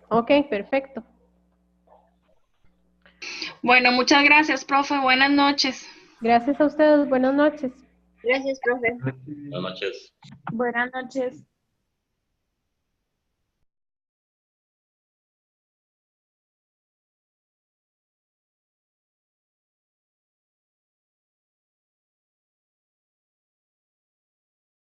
Ok, perfecto. Bueno, muchas gracias, profe. Buenas noches. Gracias a ustedes, buenas noches. Gracias, profe. Buenas noches. Buenas noches.